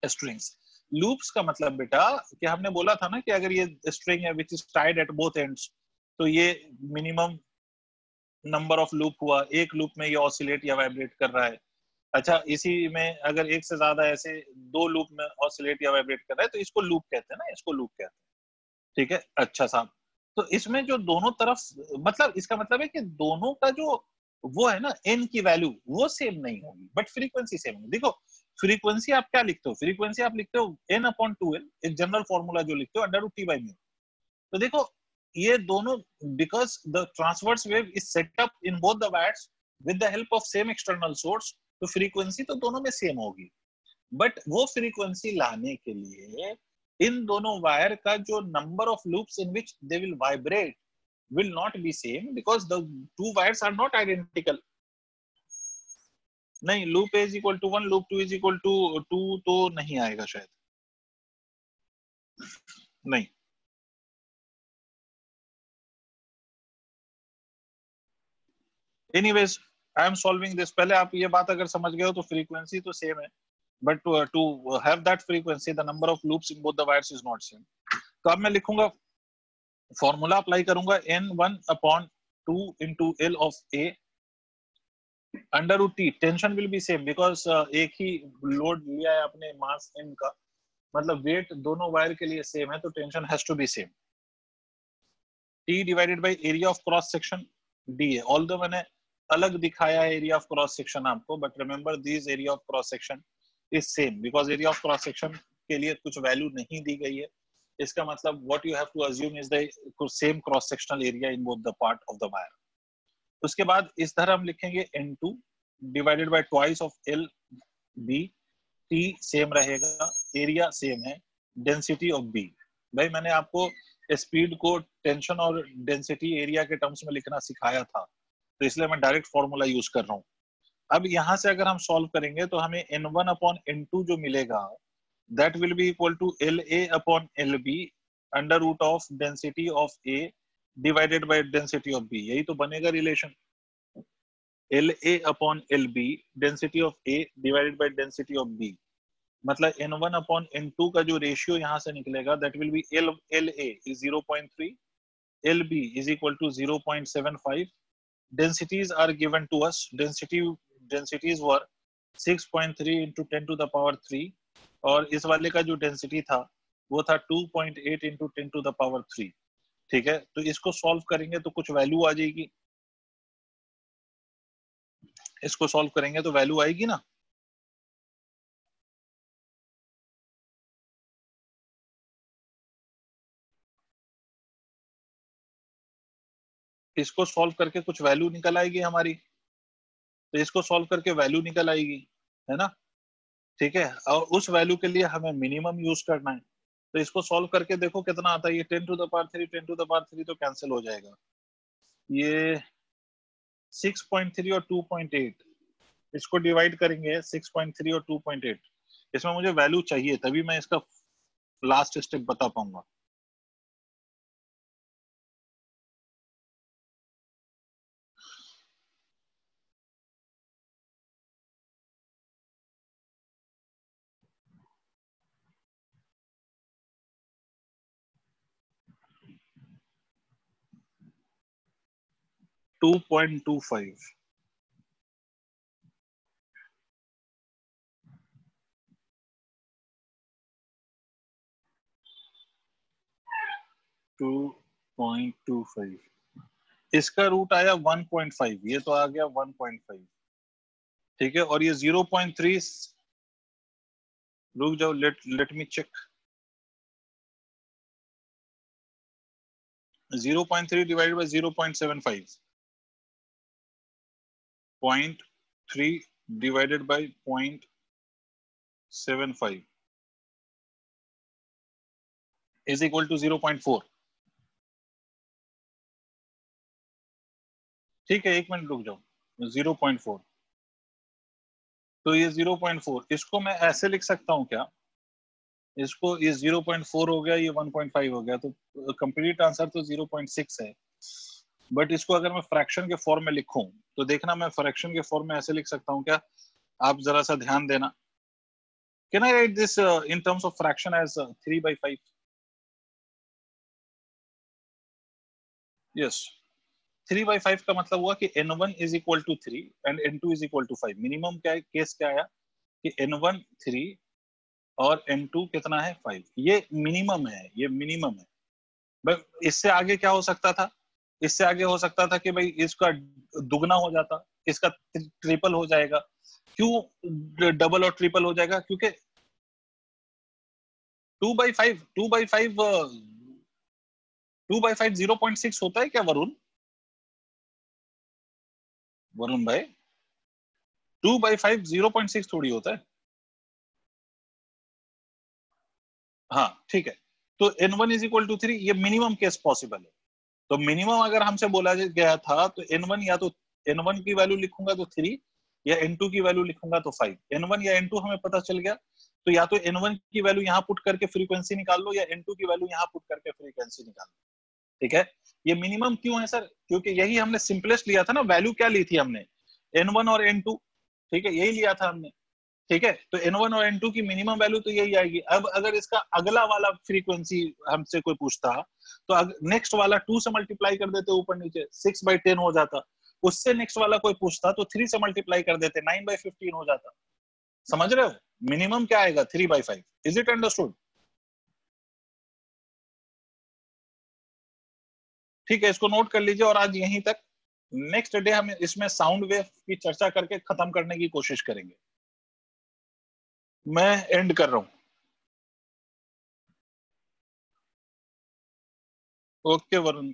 [SPEAKER 3] strings. Loops का मतलब बेटा कि हमने बोला था ना कि अगर ये स्ट्रिंग है which is tied at both ends तो ये मिनिमम नंबर ऑफ लूप हुआ. एक लूप में ये ऑसिलेट या वाइब्रेट कर रहा है. अच्छा इसी में अगर एक से ज्यादा ऐसे दो लूप में ऑसिलेट या वाइब्रेट कर रहा है तो इसको लूप कहते हैं ना, इसको लूप कहते हैं. ठीक है, अच्छा साहब. तो इसमें जो दोनों तरफ मतलब इसका मतलब है कि दोनों का जो वो है ना n की वैल्यू वो सेम नहीं होगी बट फ्रीक्वेंसी सेम होगी. देखो फ्रीक्वेंसी आप क्या लिखते हो, फ्रीक्वेंसी आप लिखते हो n/2l, एक जनरल फॉर्मूला जो लिखते हो √T/μ. तो देखो ये दोनों because the transverse wave is set up in both the wires with the help of same external source, तो फ्रीक्वेंसी तो दोनों में सेम होगी. बट वो फ्रीक्वेंसी लाने के लिए इन दोनों वायर का जो number of loops in which they will vibrate will not be same because the two wires are not identical. नहीं, loop A is equal to 1, loop 2 is equal to 2 तो नहीं आएगा शायद. नहीं, anyways I am solving this. पहले आप ये बात अगर समझ गए हो तो फ्रीक्वेंसी तो सेम है but to have that frequency the number of loops in both the wires is not same. तो अब मैं लिखूंगा फॉर्मूला अप्लाई करूंगा n1/2 into L of A √T. Tension will be same because एक ही load लिया है आपने मास m का, मतलब वेट दोनों वायर के लिए सेम है तो tension has to be same. T divided by area of cross section D है. ऑल्दो मैंने अलग दिखाया है एरिया ऑफ क्रॉस सेक्शन आपको, but remember this area of cross section is same because area of cross section के लिए कुछ value नहीं दी गई है. इसका मतलब what you have to assume is the same cross sectional area in both the part of the wire. उसके बाद इस तरह हम लिखेंगे n2 divided by twice of L B. T same रहेगा, एरिया सेम है, डेंसिटी ऑफ B. भाई मैंने आपको स्पीड को टेंशन और डेंसिटी एरिया के टर्म्स में लिखना सिखाया था तो इसलिए मैं डायरेक्ट फॉर्मूला यूज कर रहा हूँ. अब यहाँ से अगर हम सॉल्व करेंगे तो हमें n1/n2 जो मिलेगा that will be equal to LA/LB under root of density of A divided by density of B. यही तो बनेगा relation. LA/LB density of A divided by density of B. मतलब n1/n2 का जो रेशियो यहाँ से निकलेगा that will be LA is 0.3, LB is equal to 0.75. densities are given to us. densities were 6.3 into 10 to the power 3 और इस वाले का जो डेंसिटी था वो था 2.8 into 10 to the power 3. ठीक है, तो इसको सॉल्व करेंगे तो कुछ वैल्यू आ जाएगी. इसको सॉल्व करेंगे तो वैल्यू आएगी ना. इसको सॉल्व करके कुछ वैल्यू निकल आएगी हमारी, तो इसको सॉल्व करके वैल्यू निकल आएगी, है ना, ठीक है। और उस वैल्यू के लिए हमें मिनिमम यूज करना है, तो इसको सॉल्व करके देखो कितना आता है। ये 10 to the power 3, 10 to the power 3 तो कैंसिल हो जाएगा। ये 6.3 और 2.8, इसको डिवाइड करेंगे 6.3 और 2.8, इसमें मुझे वैल्यू चाहिए, तभी मैं इसका लास्ट स्टेप बता पाऊंगा। टू 2.25, इसका रूट आया 1.5, ये तो आ गया 1.5, ठीक है। और ये 0.3, रुक जाओ, let me check. 0.3 divided by 0.75, 0.3 divided by 0.75 is equal to 0.4, ठीक है। एक मिनट रुक जाओ, 0.4, तो ये 0.4, इसको मैं ऐसे लिख सकता हूँ क्या, इसको, ये 0.4 हो गया, ये 1.5 हो गया, तो कंप्लीट आंसर तो 0.6 है। बट इसको अगर मैं फ्रैक्शन के फॉर्म में लिखूं, तो देखना मैं फ्रैक्शन के फॉर्म में ऐसे लिख सकता हूं क्या, आप जरा सा ध्यान देना। Can I write this in terms of fraction as 3/5? Yes, 3/5 का मतलब हुआ कि n1 is equal to 3 and n2 is equal to 5। Minimum क्या है, केस क्या आया कि n1 3 और n2 कितना है, 5। ये मिनिमम है, ये मिनिमम है। बट इससे आगे क्या हो सकता था, इससे आगे हो सकता था कि भाई इसका दुगना हो जाता, इसका ट्रिपल हो जाएगा। क्यों डबल और ट्रिपल हो जाएगा, क्योंकि 2/5 0.6 होता है क्या वरुण, वरुण भाई? 2/5 0.6 थोड़ी होता है। हाँ ठीक है, तो n1 इज इक्वल टू 3, ये मिनिमम केस पॉसिबल है। तो मिनिमम अगर हमसे बोला गया था तो n1 या तो n1 की वैल्यू लिखूंगा तो 3, या n2 की वैल्यू लिखूंगा तो 5। n1 या n2 हमें पता चल गया, तो या तो n1 की वैल्यू यहाँ पुट करके फ्रीक्वेंसी निकाल लो, या n2 की वैल्यू यहाँ पुट करके फ्रीक्वेंसी निकाल लो, ठीक है। ये मिनिमम क्यों है सर, क्योंकि यही हमने सिंपलेस्ट लिया था ना, वैल्यू क्या ली थी हमने, n1 और n2, ठीक है, यही लिया था हमने, ठीक है। तो n1 और n2 की मिनिमम वैल्यू तो यही आएगी। अब अगर इसका अगला वाला फ्रीक्वेंसी हमसे कोई पूछता, तो नेक्स्ट वाला 2 से मल्टीप्लाई कर देते ऊपर नीचे, 6/10 हो जाता। उससे नेक्स्ट वाला कोई पूछता तो 3 से मल्टीप्लाई कर देते, 9/15 हो जाता। समझ रहे हो, मिनिमम क्या आएगा, 3/5। Is it understood? ठीक है, इसको नोट कर लीजिए। और आज यहीं तक, नेक्स्ट डे हम इसमें साउंड वेव की चर्चा करके खत्म करने की कोशिश करेंगे। मैं एंड कर रहा हूं। ओके वरुण।